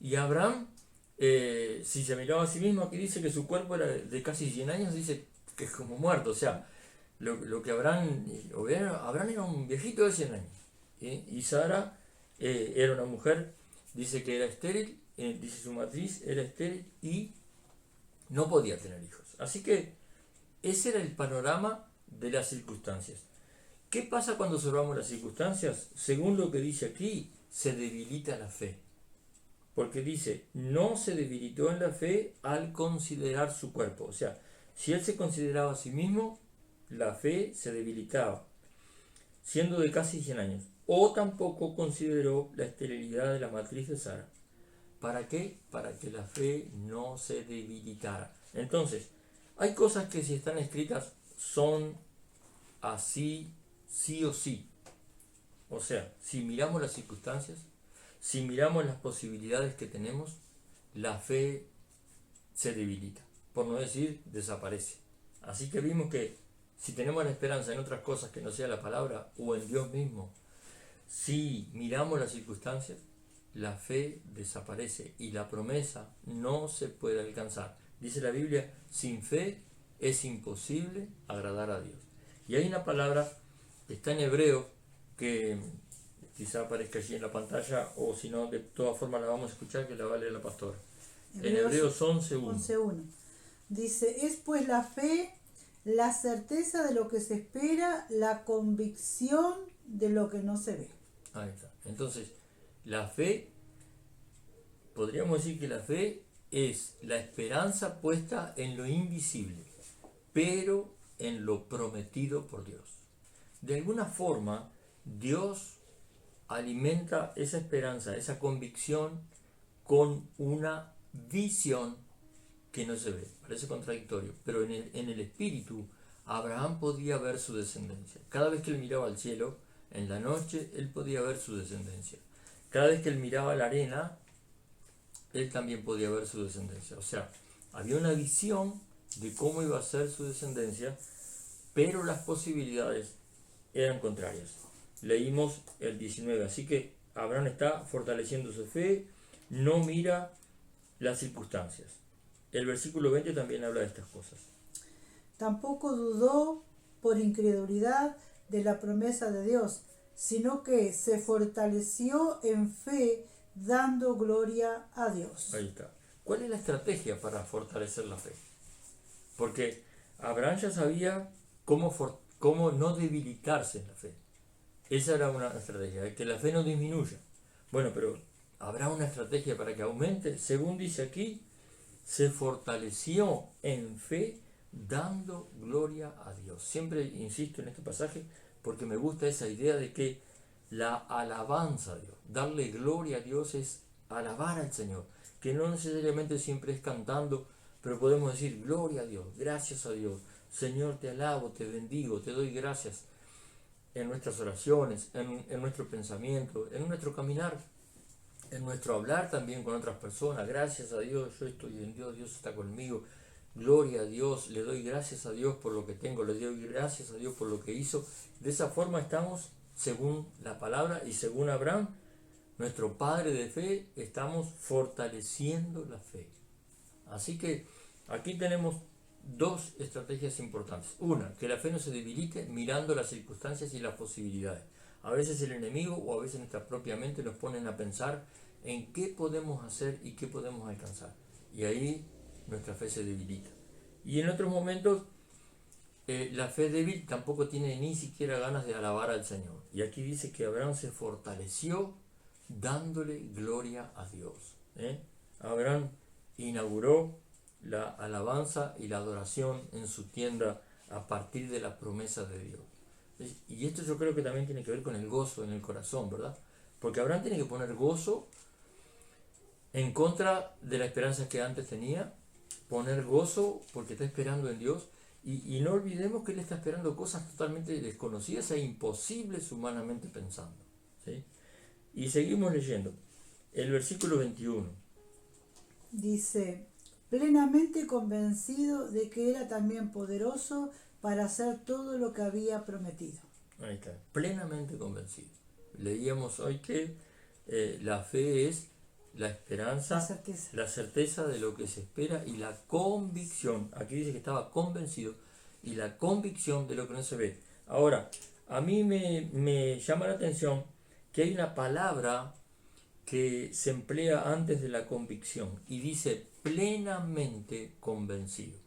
[SPEAKER 4] y Abraham, si se miraba a sí mismo, aquí dice que su cuerpo era de casi 100 años, dice que es como muerto. O sea, lo que Abraham era un viejito de 100 años. ¿Sí? Y Sara era una mujer, dice que era estéril, dice su matriz era estéril y no podía tener hijos. Así que ese era el panorama de las circunstancias. ¿Qué pasa cuando observamos las circunstancias? Según lo que dice aquí, se debilita la fe. Porque dice, no se debilitó en la fe al considerar su cuerpo. O sea, si él se consideraba a sí mismo, la fe se debilitaba, siendo de casi 100 años. O tampoco consideró la esterilidad de la matriz de Sara. ¿Para qué? Para que la fe no se debilitara. Entonces, hay cosas que si están escritas son así, sí o sí. O sea, si miramos las circunstancias, si miramos las posibilidades que tenemos, la fe se debilita, por no decir desaparece. Así que vimos que si tenemos la esperanza en otras cosas que no sea la palabra o en Dios mismo, si miramos las circunstancias, la fe desaparece y la promesa no se puede alcanzar. Dice la Biblia, sin fe es imposible agradar a Dios. Y hay una palabra que está en hebreo que quizá aparezca allí en la pantalla, o si no, de todas formas la vamos a escuchar, que la va a leer la pastora. En Hebreos 11:1.
[SPEAKER 3] 11:1. Dice, es pues la fe, la certeza de lo que se espera, la convicción de lo que no se ve.
[SPEAKER 4] Ahí está. Entonces, la fe, podríamos decir que la fe es la esperanza puesta en lo invisible, pero en lo prometido por Dios. De alguna forma, Dios alimenta esa esperanza, esa convicción con una visión que no se ve. Parece contradictorio, pero en el espíritu Abraham podía ver su descendencia. Cada vez que él miraba al cielo, en la noche, él podía ver su descendencia. Cada vez que él miraba la arena, él también podía ver su descendencia. O sea, había una visión de cómo iba a ser su descendencia, pero las posibilidades eran contrarias. Leímos el 19, así que Abraham está fortaleciendo su fe, no mira las circunstancias. El versículo 20 también habla de estas cosas.
[SPEAKER 3] Tampoco dudó por incredulidad de la promesa de Dios, sino que se fortaleció en fe, dando gloria a Dios.
[SPEAKER 4] Ahí está. ¿Cuál es la estrategia para fortalecer la fe? Porque Abraham ya sabía cómo no debilitarse en la fe. Esa era una estrategia, que la fe no disminuya. Bueno, pero habrá una estrategia para que aumente. Según dice aquí, se fortaleció en fe, dando gloria a Dios. Siempre insisto en este pasaje porque me gusta esa idea de que la alabanza a Dios, darle gloria a Dios, es alabar al Señor, que no necesariamente siempre es cantando, pero podemos decir gloria a Dios, gracias a Dios, Señor, te alabo, te bendigo, te doy gracias en nuestras oraciones, en nuestro pensamiento, en nuestro caminar, en nuestro hablar también con otras personas. Gracias a Dios, yo estoy en Dios, Dios está conmigo, gloria a Dios, le doy gracias a Dios por lo que tengo, le doy gracias a Dios por lo que hizo. De esa forma estamos, según la palabra y según Abraham, nuestro padre de fe, estamos fortaleciendo la fe. Así que aquí tenemos dos estrategias importantes. Una, que la fe no se debilite mirando las circunstancias y las posibilidades. A veces el enemigo o a veces nuestra propia mente nos ponen a pensar en qué podemos hacer y qué podemos alcanzar. Y ahí nuestra fe se debilita. Y en otros momentos la fe débil tampoco tiene ni siquiera ganas de alabar al Señor. Y aquí dice que Abraham se fortaleció dándole gloria a Dios. Abraham inauguró la alabanza y la adoración en su tienda a partir de la promesa de Dios. Y esto yo creo que también tiene que ver con el gozo en el corazón, ¿verdad? Porque Abraham tiene que poner gozo en contra de la esperanza que antes tenía, poner gozo porque está esperando en Dios, y no olvidemos que él está esperando cosas totalmente desconocidas e imposibles humanamente pensando, ¿sí? Y seguimos leyendo el versículo 21.
[SPEAKER 3] Dice, plenamente convencido de que era también poderoso para hacer todo lo que había prometido.
[SPEAKER 4] Ahí está, plenamente convencido. Leíamos hoy que la fe es la esperanza, la certeza de lo que se espera y la convicción. Aquí dice que estaba convencido y la convicción de lo que no se ve. Ahora, a mí me llama la atención que hay una palabra que se emplea antes de la convicción y dice plenamente convencido.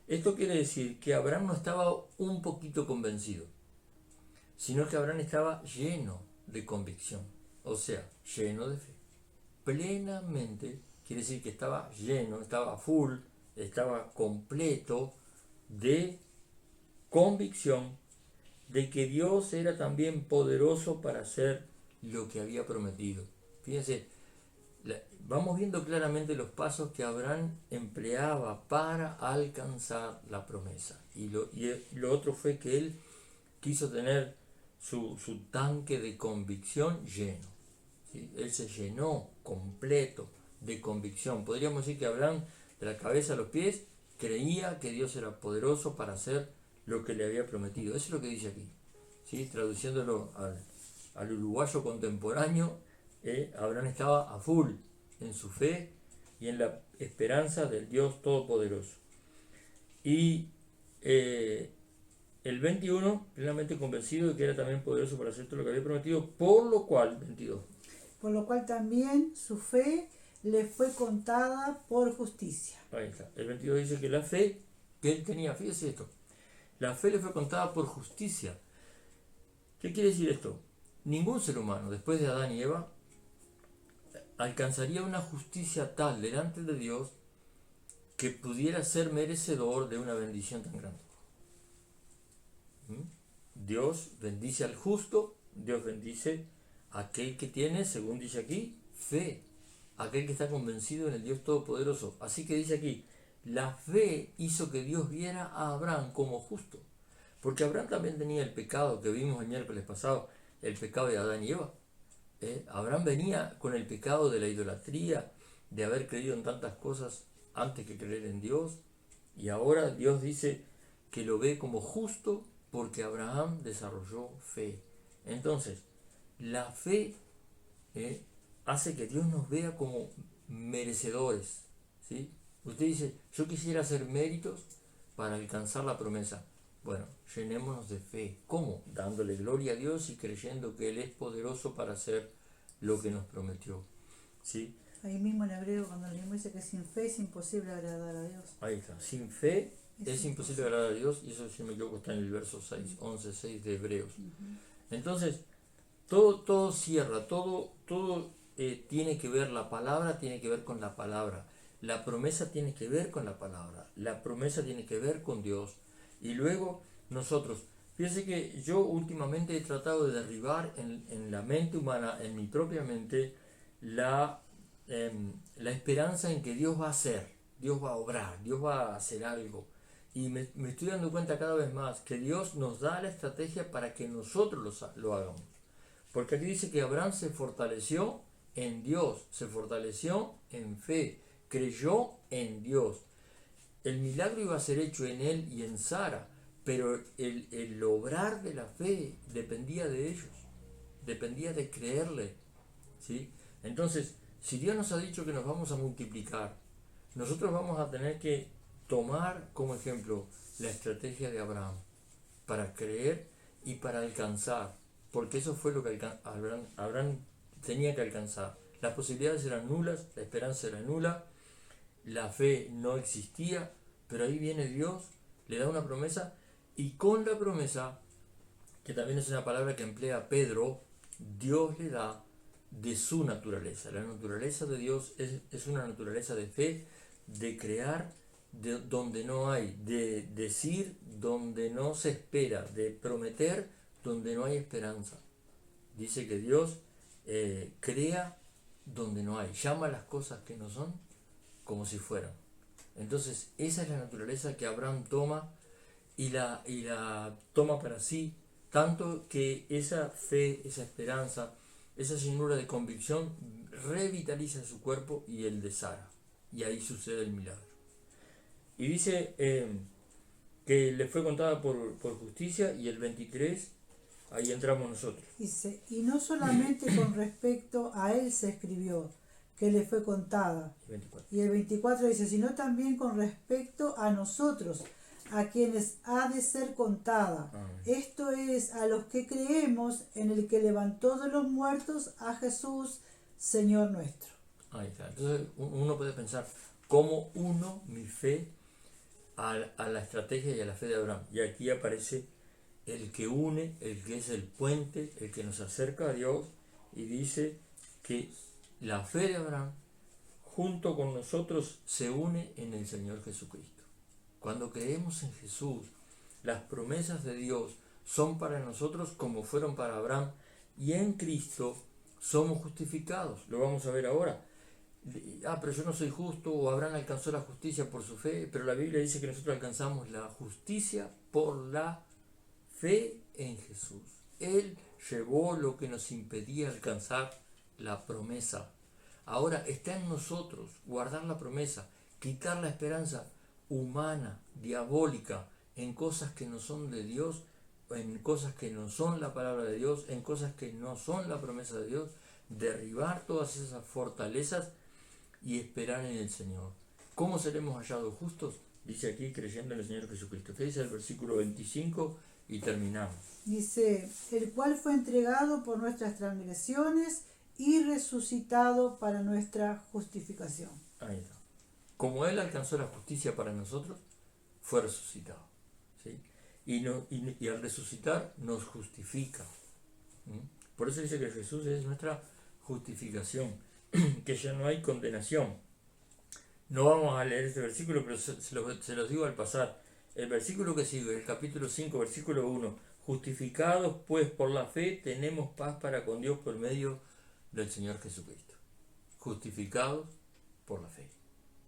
[SPEAKER 4] Esto quiere decir que Abraham no estaba un poquito convencido, sino que Abraham estaba lleno de convicción, o sea, lleno de fe. Plenamente quiere decir que estaba lleno, estaba full, estaba completo de convicción de que Dios era también poderoso para hacer lo que había prometido. Fíjense, vamos viendo claramente los pasos que Abraham empleaba para alcanzar la promesa. Y lo otro fue que él quiso tener su tanque de convicción lleno. ¿Sí? Él se llenó completo de convicción. Podríamos decir que Abraham, de la cabeza a los pies, creía que Dios era poderoso para hacer lo que le había prometido. Eso es lo que dice aquí. ¿Sí? Traduciéndolo al uruguayo contemporáneo, Abraham estaba a full en su fe y en la esperanza del Dios Todopoderoso. Y el 21, plenamente convencido de que era también poderoso para hacer todo lo que había prometido, por lo cual, 22.
[SPEAKER 3] Por lo cual también su fe le fue contada por justicia.
[SPEAKER 4] Ahí está. El 22 dice que la fe que él tenía, fíjese esto, la fe le fue contada por justicia. ¿Qué quiere decir esto? Ningún ser humano, después de Adán y Eva, alcanzaría una justicia tal delante de Dios que pudiera ser merecedor de una bendición tan grande. Dios bendice al justo, Dios bendice a aquel que tiene, según dice aquí, fe, aquel que está convencido en el Dios Todopoderoso. Así que dice aquí, la fe hizo que Dios viera a Abraham como justo, porque Abraham también tenía el pecado que vimos el miércoles pasado, el pecado de Adán y Eva. Abraham venía con el pecado de la idolatría, de haber creído en tantas cosas antes que creer en Dios, y ahora Dios dice que lo ve como justo porque Abraham desarrolló fe. Entonces, la fe hace que Dios nos vea como merecedores, ¿sí? Usted dice, yo quisiera hacer méritos para alcanzar la promesa. Bueno, llenémonos de fe. ¿Cómo? Dándole gloria a Dios y creyendo que Él es poderoso para hacer lo que nos prometió, ¿sí?
[SPEAKER 3] Ahí mismo en hebreo, cuando leímos, dice que sin fe es imposible agradar a Dios.
[SPEAKER 4] Ahí está. Sin fe es imposible agradar a Dios, y eso, si no me equivoco, está en el verso 6, 11:6 de Hebreos. Entonces, todo cierra, todo tiene que ver, la palabra tiene que ver con la palabra, la promesa tiene que ver con la palabra, la promesa tiene que ver con Dios, y luego nosotros. Fíjense que yo últimamente he tratado de derribar en la mente humana, en mi propia mente, la esperanza en que Dios va a hacer, Dios va a obrar, Dios va a hacer algo. Y me estoy dando cuenta cada vez más que Dios nos da la estrategia para que nosotros lo hagamos. Porque aquí dice que Abraham se fortaleció en Dios, se fortaleció en fe, creyó en Dios. El milagro iba a ser hecho en él y en Sara, pero el obrar de la fe dependía de ellos, dependía de creerle, ¿sí? Entonces, si Dios nos ha dicho que nos vamos a multiplicar, nosotros vamos a tener que tomar como ejemplo la estrategia de Abraham para creer y para alcanzar, porque eso fue lo que Abraham tenía que alcanzar. Las posibilidades eran nulas, la esperanza era nula, la fe no existía, pero ahí viene Dios, le da una promesa, y con la promesa, que también es una palabra que emplea Pedro, Dios le da de su naturaleza. La naturaleza de Dios es una naturaleza de fe, de crear donde no hay, de decir donde no se espera, de prometer donde no hay esperanza. Dice que Dios crea donde no hay, llama las cosas que no son como si fueran. Entonces esa es la naturaleza que Abraham toma y la toma para sí, tanto que esa fe, esa esperanza, esa llenura de convicción revitaliza su cuerpo y el de Sara, y ahí sucede el milagro. Y dice que le fue contada por justicia, y el 23, ahí entramos nosotros.
[SPEAKER 3] Dice, y no solamente con respecto a él se escribió, que le fue contada.
[SPEAKER 4] 24.
[SPEAKER 3] Y el 24 dice, sino también con respecto a nosotros, a quienes ha de ser contada. Esto es, a los que creemos en el que levantó de los muertos a Jesús, Señor nuestro.
[SPEAKER 4] Ahí está. Entonces uno puede pensar, ¿cómo uno mi fe a la estrategia y a la fe de Abraham? Y aquí aparece el que une, el que es el puente, el que nos acerca a Dios, y dice que la fe de Abraham junto con nosotros se une en el Señor Jesucristo. Cuando creemos en Jesús, las promesas de Dios son para nosotros como fueron para Abraham, y en Cristo somos justificados. Lo vamos a ver ahora. Pero yo no soy justo, o Abraham alcanzó la justicia por su fe, pero la Biblia dice que nosotros alcanzamos la justicia por la fe en Jesús. Él llevó lo que nos impedía alcanzar la promesa. Ahora está en nosotros guardar la promesa, quitar la esperanza humana, diabólica, en cosas que no son de Dios, en cosas que no son la palabra de Dios, en cosas que no son la promesa de Dios, derribar todas esas fortalezas y esperar en el Señor. ¿Cómo seremos hallados justos? Dice aquí, creyendo en el Señor Jesucristo. ¿Qué dice el versículo 25? Y terminamos.
[SPEAKER 3] Dice, el cual fue entregado por nuestras transgresiones y resucitado para nuestra justificación.
[SPEAKER 4] Ahí está. Como Él alcanzó la justicia para nosotros, fue resucitado. ¿Sí? Y al resucitar nos justifica. Por eso dice que Jesús es nuestra justificación, que ya no hay condenación. No vamos a leer este versículo, pero se los digo al pasar. El versículo que sigue, el capítulo 5, versículo 1. Justificados pues por la fe, tenemos paz para con Dios por medio del Señor Jesucristo. Justificados por la fe.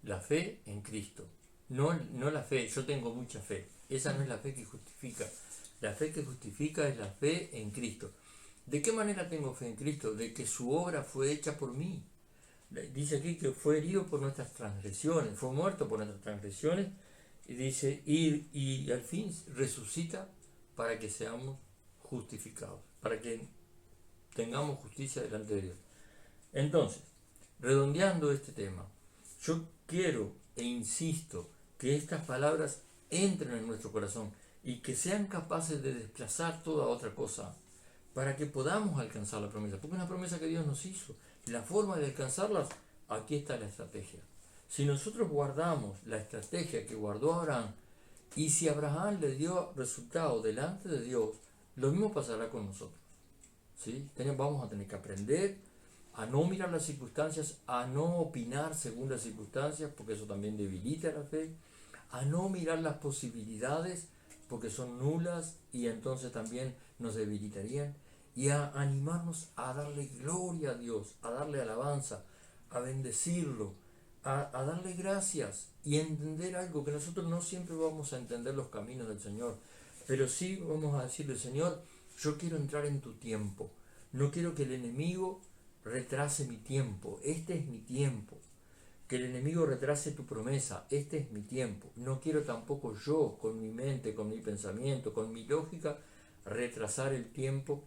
[SPEAKER 4] La fe en Cristo. No la fe, yo tengo mucha fe. Esa no es la fe que justifica. La fe que justifica es la fe en Cristo. ¿De qué manera tengo fe en Cristo? De que su obra fue hecha por mí. Dice aquí que fue herido por nuestras transgresiones, fue muerto por nuestras transgresiones, y dice, y al fin resucita para que seamos justificados, para que tengamos justicia delante de Dios. Entonces, redondeando este tema, yo quiero e insisto que estas palabras entren en nuestro corazón y que sean capaces de desplazar toda otra cosa para que podamos alcanzar la promesa, porque es una promesa que Dios nos hizo. La forma de alcanzarlas, aquí está la estrategia. Si nosotros guardamos la estrategia que guardó Abraham, y si Abraham le dio resultado delante de Dios, lo mismo pasará con nosotros. ¿Sí? Vamos a tener que aprender a no mirar las circunstancias, a no opinar según las circunstancias, porque eso también debilita la fe, a no mirar las posibilidades, porque son nulas y entonces también nos debilitarían, y a animarnos a darle gloria a Dios, a darle alabanza, a bendecirlo, a darle gracias y a entender algo, que nosotros no siempre vamos a entender los caminos del Señor, pero sí vamos a decirle, Señor, yo quiero entrar en tu tiempo, no quiero que el enemigo retrase mi tiempo, este es mi tiempo, que el enemigo retrase tu promesa, este es mi tiempo, no quiero tampoco yo, con mi mente, con mi pensamiento, con mi lógica, retrasar el tiempo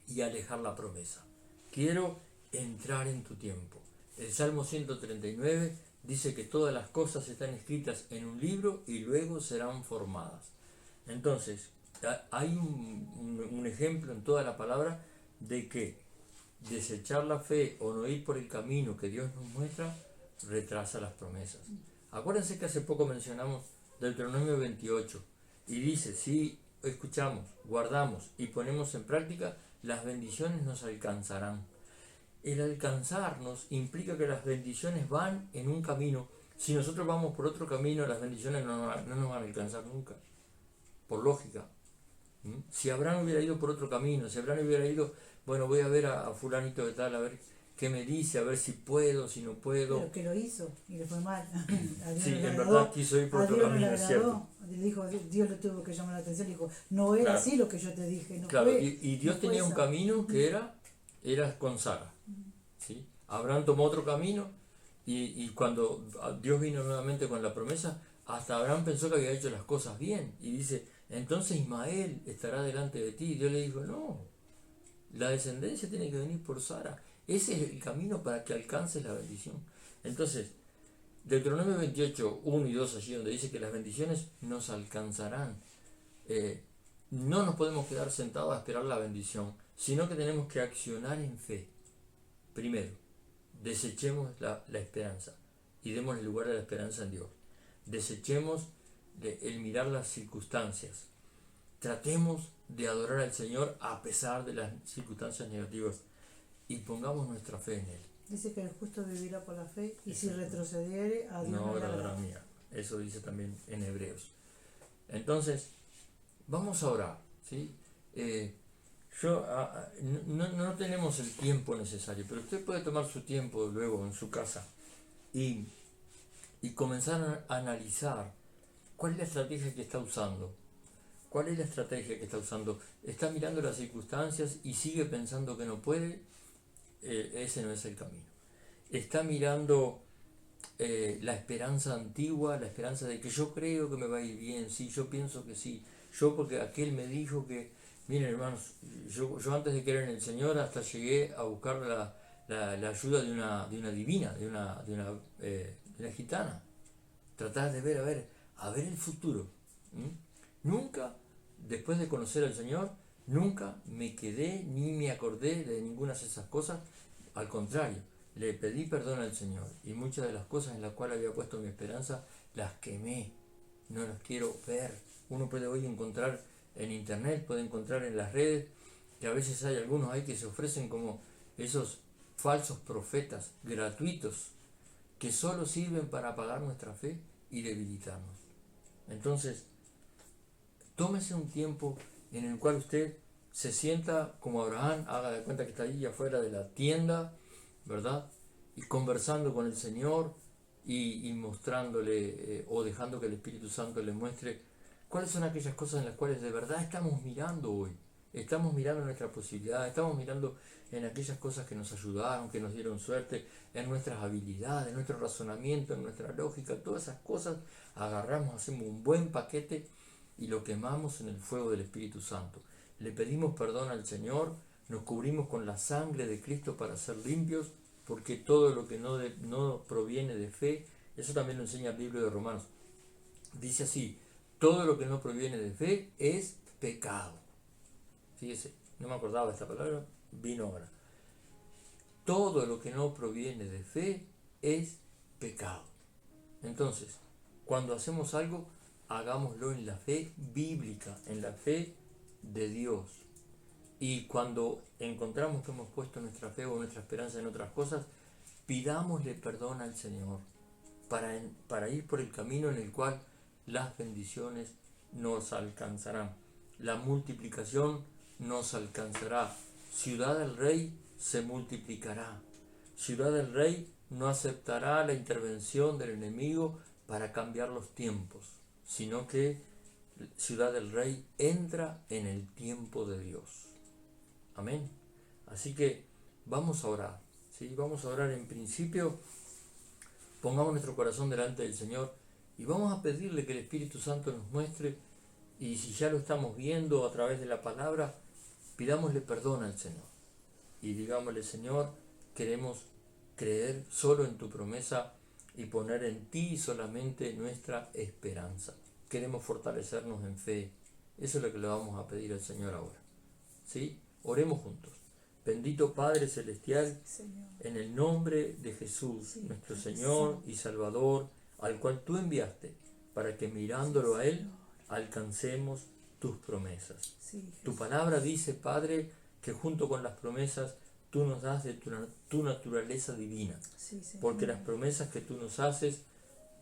[SPEAKER 4] y alejar la promesa. Quiero entrar en tu tiempo. El Salmo 139 dice que todas las cosas están escritas en un libro y luego serán formadas. Entonces, hay un ejemplo en toda la palabra de que desechar la fe o no ir por el camino que Dios nos muestra retrasa las promesas. Acuérdense que hace poco mencionamos Deuteronomio 28 y dice, si escuchamos, guardamos y ponemos en práctica, las bendiciones nos alcanzarán. El alcanzarnos implica que las bendiciones van en un camino. Si nosotros vamos por otro camino, las bendiciones no nos van a alcanzar nunca, por lógica. Si Abraham hubiera ido por otro camino, si Abraham hubiera ido, bueno, voy a ver a fulanito de tal, a ver qué me dice, a ver si puedo, si no puedo.
[SPEAKER 3] Pero que lo hizo y le fue mal.
[SPEAKER 4] Sí, en verdad quiso ir por otro camino, es cierto.
[SPEAKER 3] Le dijo, Dios le tuvo que llamar la atención, le dijo, no era así lo que yo te dije. No
[SPEAKER 4] claro,
[SPEAKER 3] fue,
[SPEAKER 4] y Dios
[SPEAKER 3] no
[SPEAKER 4] tenía un
[SPEAKER 3] esa.
[SPEAKER 4] camino que era con Sara. ¿Sí? Abraham tomó otro camino y cuando Dios vino nuevamente con la promesa, hasta Abraham pensó que había hecho las cosas bien. Y dice, entonces Ismael estará delante de ti. Y Dios le dijo, no, la descendencia tiene que venir por Sara. Ese es el camino para que alcances la bendición. Entonces, Deuteronomio 28, 1 y 2, allí donde dice que las bendiciones nos alcanzarán. No nos podemos quedar sentados a esperar la bendición, sino que tenemos que accionar en fe. Primero, desechemos la esperanza y demos el lugar a la esperanza en Dios. Desechemos el mirar las circunstancias. Tratemos de adorar al Señor a pesar de las circunstancias negativas y pongamos nuestra fe en Él.
[SPEAKER 3] Dice que el justo vivirá por la fe y si retrocediere, a Dios
[SPEAKER 4] No
[SPEAKER 3] no le
[SPEAKER 4] agradará
[SPEAKER 3] agrada.
[SPEAKER 4] mía. Eso dice también en Hebreos. Entonces, vamos a orar, ¿sí? No tenemos el tiempo necesario, pero usted puede tomar su tiempo luego en su casa y comenzar a analizar cuál es la estrategia que está usando. ¿Cuál es la estrategia que está usando? ¿Está mirando las circunstancias y sigue pensando que no puede? Ese no es el camino. Está mirando la esperanza antigua, la esperanza de que yo creo que me va a ir bien, sí, yo pienso que sí, yo porque aquel me dijo que, miren hermanos, yo antes de creer en el Señor hasta llegué a buscar la ayuda de una divina, de una gitana, tratar de ver, a ver el futuro. Nunca, después de conocer al Señor, nunca me quedé ni me acordé de ninguna de esas cosas, al contrario, le pedí perdón al Señor y muchas de las cosas en las cuales había puesto mi esperanza las quemé, no las quiero ver. Uno puede hoy encontrar en internet, puede encontrar en las redes, que a veces hay algunos ahí que se ofrecen como esos falsos profetas gratuitos que solo sirven para apagar nuestra fe y debilitarnos. Entonces, tómese un tiempo en el cual usted se sienta como Abraham, haga de cuenta que está ahí afuera de la tienda, ¿verdad? Y conversando con el Señor y mostrándole o dejando que el Espíritu Santo le muestre cuáles son aquellas cosas en las cuales de verdad estamos mirando hoy. Estamos mirando nuestras posibilidades, estamos mirando en aquellas cosas que nos ayudaron, que nos dieron suerte, en nuestras habilidades, en nuestro razonamiento, en nuestra lógica, todas esas cosas agarramos, hacemos un buen paquete y lo quemamos en el fuego del Espíritu Santo. Le pedimos perdón al Señor, nos cubrimos con la sangre de Cristo para ser limpios, porque todo lo que no proviene de fe, eso también lo enseña el libro de Romanos. Dice así, todo lo que no proviene de fe es pecado. Fíjese, no me acordaba de esta palabra, vino ahora. Todo lo que no proviene de fe es pecado. Entonces, cuando hacemos algo, hagámoslo en la fe bíblica, en la fe de Dios. Y cuando encontramos que hemos puesto nuestra fe o nuestra esperanza en otras cosas, pidámosle perdón al Señor para ir por el camino en el cual las bendiciones nos alcanzarán. La multiplicación nos alcanzará. Ciudad del Rey se multiplicará. Ciudad del Rey no aceptará la intervención del enemigo para cambiar los tiempos, sino que Ciudad del Rey entra en el tiempo de Dios. Amén. Así que vamos a orar. ¿Sí? Vamos a orar en principio. Pongamos nuestro corazón delante del Señor y vamos a pedirle que el Espíritu Santo nos muestre, y si ya lo estamos viendo a través de la palabra, pidámosle perdón al Señor y digámosle: Señor, queremos creer solo en tu promesa y poner en ti solamente nuestra esperanza. Queremos fortalecernos en fe. Eso es lo que le vamos a pedir al Señor ahora. ¿Sí? Oremos juntos. Bendito Padre Celestial,
[SPEAKER 3] Señor.
[SPEAKER 4] en el nombre de Jesús,
[SPEAKER 3] Sí,
[SPEAKER 4] nuestro
[SPEAKER 3] Padre
[SPEAKER 4] Señor
[SPEAKER 3] Santo.
[SPEAKER 4] y Salvador, al cual tú enviaste, para que mirándolo a Él
[SPEAKER 3] Señor.
[SPEAKER 4] alcancemos tus promesas.
[SPEAKER 3] Sí,
[SPEAKER 4] Tu
[SPEAKER 3] Jesús.
[SPEAKER 4] palabra dice, Padre, que junto con las promesas tú nos das de tu naturaleza divina,
[SPEAKER 3] Sí, Señor.
[SPEAKER 4] porque las promesas que tú nos haces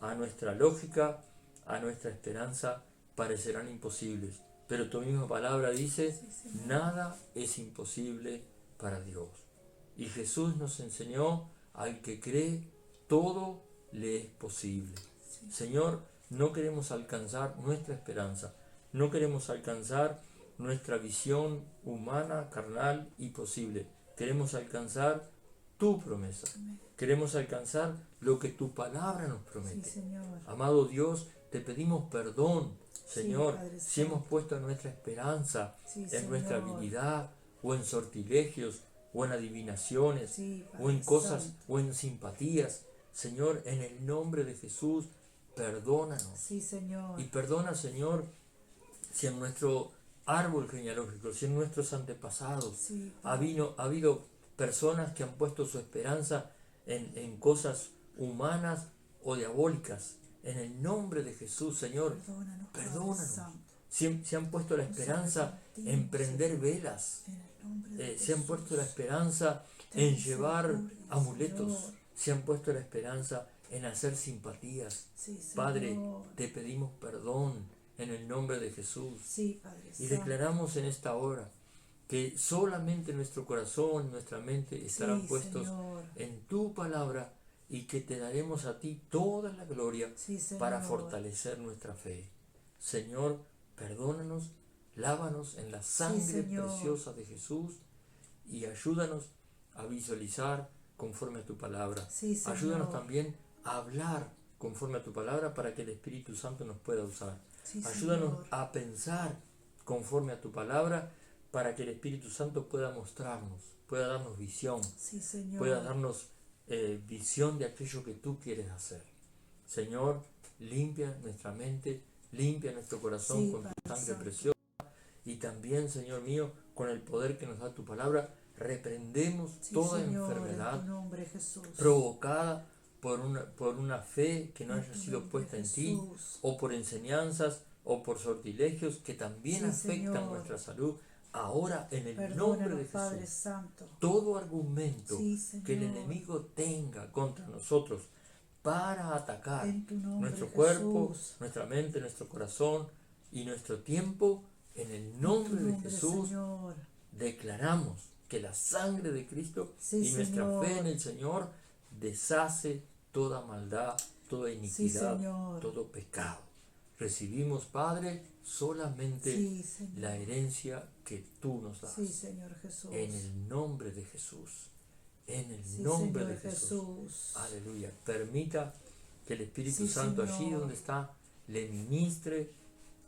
[SPEAKER 4] a nuestra lógica, a nuestra esperanza, parecerán imposibles. Pero tu misma palabra dice,
[SPEAKER 3] Sí, Señor.
[SPEAKER 4] nada es imposible para Dios. Y Jesús nos enseñó, al que cree, todo le es posible.
[SPEAKER 3] Sí.
[SPEAKER 4] Señor, no queremos alcanzar nuestra esperanza, no queremos alcanzar nuestra visión humana, carnal y posible. Queremos alcanzar tu promesa.
[SPEAKER 3] Amén.
[SPEAKER 4] Queremos alcanzar lo que tu palabra nos
[SPEAKER 3] Sí,
[SPEAKER 4] promete.
[SPEAKER 3] Señor.
[SPEAKER 4] Amado Dios, te pedimos perdón, Señor,
[SPEAKER 3] Padre
[SPEAKER 4] si
[SPEAKER 3] Santo.
[SPEAKER 4] hemos puesto nuestra esperanza
[SPEAKER 3] Sí,
[SPEAKER 4] en nuestra
[SPEAKER 3] Señor.
[SPEAKER 4] habilidad, o en sortilegios, o en adivinaciones,
[SPEAKER 3] Sí,
[SPEAKER 4] o en
[SPEAKER 3] Padre
[SPEAKER 4] cosas,
[SPEAKER 3] Santo.
[SPEAKER 4] o en simpatías. Señor, en el nombre de Jesús, perdónanos.
[SPEAKER 3] Sí, Señor.
[SPEAKER 4] Y perdona, Señor, si en nuestro árbol genealógico, si en nuestros antepasados
[SPEAKER 3] Sí,
[SPEAKER 4] ha habido personas que han puesto su esperanza en cosas humanas o diabólicas. En el nombre de Jesús, Señor,
[SPEAKER 3] Perdónanos, Padre
[SPEAKER 4] perdónanos.
[SPEAKER 3] Santo.
[SPEAKER 4] Si han puesto la esperanza en prender velas,
[SPEAKER 3] En el nombre de
[SPEAKER 4] se han
[SPEAKER 3] Jesús.
[SPEAKER 4] puesto la esperanza
[SPEAKER 3] Ten
[SPEAKER 4] en llevar
[SPEAKER 3] misericordia,
[SPEAKER 4] amuletos,
[SPEAKER 3] Señor.
[SPEAKER 4] se han puesto la esperanza en hacer simpatías.
[SPEAKER 3] Sí, Señor.
[SPEAKER 4] Padre, te pedimos perdón en el nombre de Jesús.
[SPEAKER 3] Sí, Padre
[SPEAKER 4] Y
[SPEAKER 3] Santo.
[SPEAKER 4] declaramos en esta hora que solamente nuestro corazón, nuestra mente estarán
[SPEAKER 3] Sí,
[SPEAKER 4] puestos
[SPEAKER 3] Señor.
[SPEAKER 4] en tu palabra y que te daremos a ti toda la gloria
[SPEAKER 3] Sí, Señor.
[SPEAKER 4] para fortalecer nuestra fe. Señor, perdónanos, lávanos en la sangre
[SPEAKER 3] Señor.
[SPEAKER 4] preciosa de Jesús y ayúdanos a visualizar conforme a tu palabra.
[SPEAKER 3] Sí, Señor.
[SPEAKER 4] Ayúdanos también hablar conforme a tu palabra para que el Espíritu Santo nos pueda usar.
[SPEAKER 3] Sí,
[SPEAKER 4] Ayúdanos
[SPEAKER 3] Señor.
[SPEAKER 4] a pensar conforme a tu palabra para que el Espíritu Santo pueda mostrarnos, pueda darnos visión,
[SPEAKER 3] Sí, Señor.
[SPEAKER 4] pueda darnos visión de aquello que tú quieres hacer. Señor, limpia nuestra mente, limpia nuestro corazón
[SPEAKER 3] Sí,
[SPEAKER 4] con tu
[SPEAKER 3] Padre
[SPEAKER 4] sangre
[SPEAKER 3] Santo.
[SPEAKER 4] preciosa y también, Señor mío, con el poder que nos da tu palabra, reprendemos
[SPEAKER 3] Sí,
[SPEAKER 4] toda
[SPEAKER 3] Señor,
[SPEAKER 4] enfermedad
[SPEAKER 3] en tu nombre, Jesús.
[SPEAKER 4] provocada por una fe que no
[SPEAKER 3] En
[SPEAKER 4] haya
[SPEAKER 3] tu
[SPEAKER 4] sido
[SPEAKER 3] nombre,
[SPEAKER 4] puesta en ti,
[SPEAKER 3] Jesús.
[SPEAKER 4] o por enseñanzas, o por sortilegios que también
[SPEAKER 3] Sí,
[SPEAKER 4] afectan
[SPEAKER 3] Señor.
[SPEAKER 4] nuestra salud. Ahora, en el nombre
[SPEAKER 3] Perdónanos,
[SPEAKER 4] de
[SPEAKER 3] Padre
[SPEAKER 4] Jesús,
[SPEAKER 3] Santo.
[SPEAKER 4] todo argumento
[SPEAKER 3] Sí,
[SPEAKER 4] que el
[SPEAKER 3] Señor.
[SPEAKER 4] enemigo tenga contra nosotros para atacar
[SPEAKER 3] En tu nombre,
[SPEAKER 4] nuestro cuerpo,
[SPEAKER 3] Jesús.
[SPEAKER 4] nuestra mente, nuestro corazón y nuestro tiempo, en el
[SPEAKER 3] En tu
[SPEAKER 4] nombre de
[SPEAKER 3] nombre,
[SPEAKER 4] Jesús,
[SPEAKER 3] Señor.
[SPEAKER 4] declaramos que la sangre de Cristo
[SPEAKER 3] Sí,
[SPEAKER 4] y nuestra
[SPEAKER 3] Señor.
[SPEAKER 4] fe en el Señor deshace toda maldad, toda iniquidad,
[SPEAKER 3] Señor.
[SPEAKER 4] todo pecado. Recibimos, Padre, solamente
[SPEAKER 3] Sí, Señor.
[SPEAKER 4] la herencia que tú nos das.
[SPEAKER 3] Sí, Señor Jesús.
[SPEAKER 4] En el nombre de Jesús. En el
[SPEAKER 3] Sí,
[SPEAKER 4] nombre
[SPEAKER 3] Señor
[SPEAKER 4] de Jesús.
[SPEAKER 3] Jesús.
[SPEAKER 4] Aleluya. Permita que el Espíritu
[SPEAKER 3] Sí,
[SPEAKER 4] Santo allí
[SPEAKER 3] Señor.
[SPEAKER 4] donde está le ministre,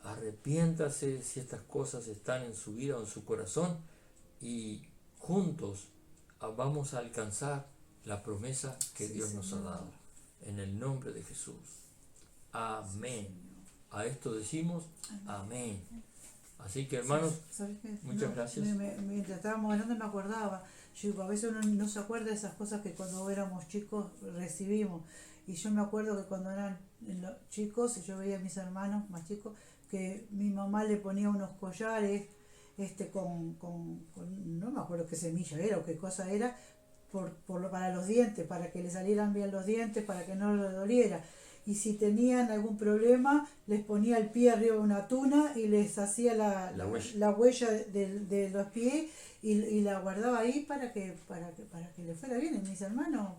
[SPEAKER 4] arrepiéntase si estas cosas están en su vida o en su corazón y juntos vamos a alcanzar la promesa que
[SPEAKER 3] Sí,
[SPEAKER 4] Dios nos ha
[SPEAKER 3] Señor.
[SPEAKER 4] dado. En el nombre de Jesús. Amén.
[SPEAKER 3] Señor.
[SPEAKER 4] A esto decimos amén. Así que hermanos,
[SPEAKER 3] ¿Sabes qué?
[SPEAKER 4] muchas gracias.
[SPEAKER 3] Mientras estábamos hablando me acordaba. Yo digo, a veces uno no se acuerda de esas cosas que cuando éramos chicos recibimos. Y yo me acuerdo que cuando eran chicos, yo veía a mis hermanos más chicos, que mi mamá le ponía unos collares con no me acuerdo qué semilla era o qué cosa era, para los dientes, para que le salieran bien los dientes, para que no le doliera. Y si tenían algún problema, les ponía el pie arriba de una tuna y les hacía la huella de los pies y la guardaba ahí para que le fuera bien a mis hermanos,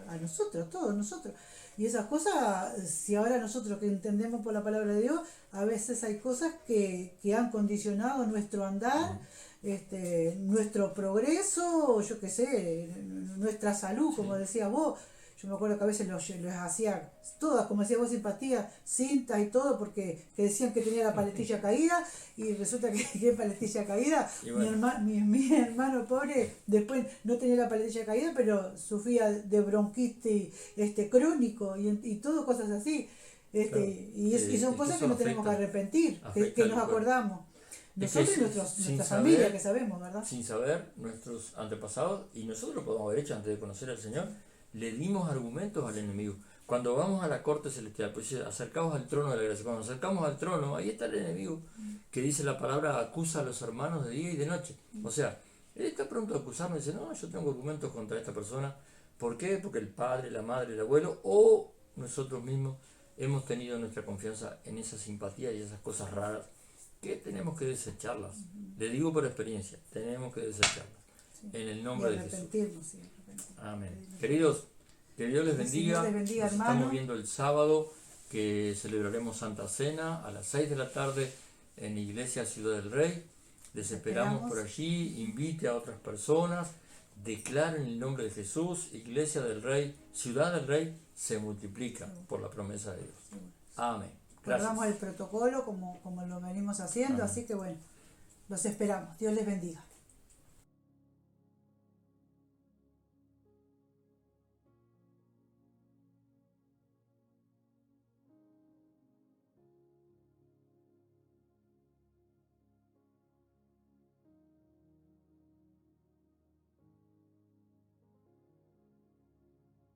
[SPEAKER 3] a nosotros, todos nosotros. Y esas cosas, si ahora nosotros que entendemos por la palabra de Dios, a veces hay cosas que han condicionado nuestro andar, nuestro progreso, yo qué sé, nuestra salud, como decías vos. Yo me acuerdo que a veces les hacía todas, como decía vos, simpatía, cintas y todo, porque que decían que tenía la paletilla caída, y resulta que paletilla caída.
[SPEAKER 4] Y bueno.
[SPEAKER 3] Mi hermano pobre después no tenía la paletilla caída, pero sufría de bronquitis crónico y todo, cosas así.
[SPEAKER 4] Claro.
[SPEAKER 3] Y son cosas que nos tenemos que arrepentir, que nos acordamos. Nosotros y nuestra familia, que sabemos, ¿verdad?
[SPEAKER 4] Sin saber, nuestros antepasados, y nosotros lo podemos haber hecho antes de conocer al Señor, le dimos argumentos al enemigo. Cuando vamos a la corte celestial, pues acercaos al trono de la gracia. Cuando nos acercamos al trono, ahí está el enemigo, que dice la palabra, acusa a los hermanos de día y de noche. O sea, él está pronto a acusarnos y dice, no, yo tengo argumentos contra esta persona. ¿Por qué? Porque el padre, la madre, el abuelo, o nosotros mismos hemos tenido nuestra confianza en esa simpatía y esas cosas raras, que tenemos que desecharlas. Le digo por experiencia, tenemos que desecharlas.
[SPEAKER 3] Sí.
[SPEAKER 4] En el nombre de Jesús.
[SPEAKER 3] Sí,
[SPEAKER 4] amén. Queridos, que Dios les bendiga.
[SPEAKER 3] Señor les bendiga,
[SPEAKER 4] Nos
[SPEAKER 3] hermano.
[SPEAKER 4] estamos viendo el sábado, que celebraremos Santa Cena a las 6 de la tarde en Iglesia Ciudad del Rey. Les esperamos por allí. Invite a otras personas. Declaren el nombre de Jesús. Iglesia del Rey, Ciudad del Rey se multiplica por la promesa de Dios. Amén. Gracias.
[SPEAKER 3] Guardamos el protocolo como lo venimos haciendo,
[SPEAKER 4] Amén.
[SPEAKER 3] así que bueno, los esperamos. Dios les bendiga.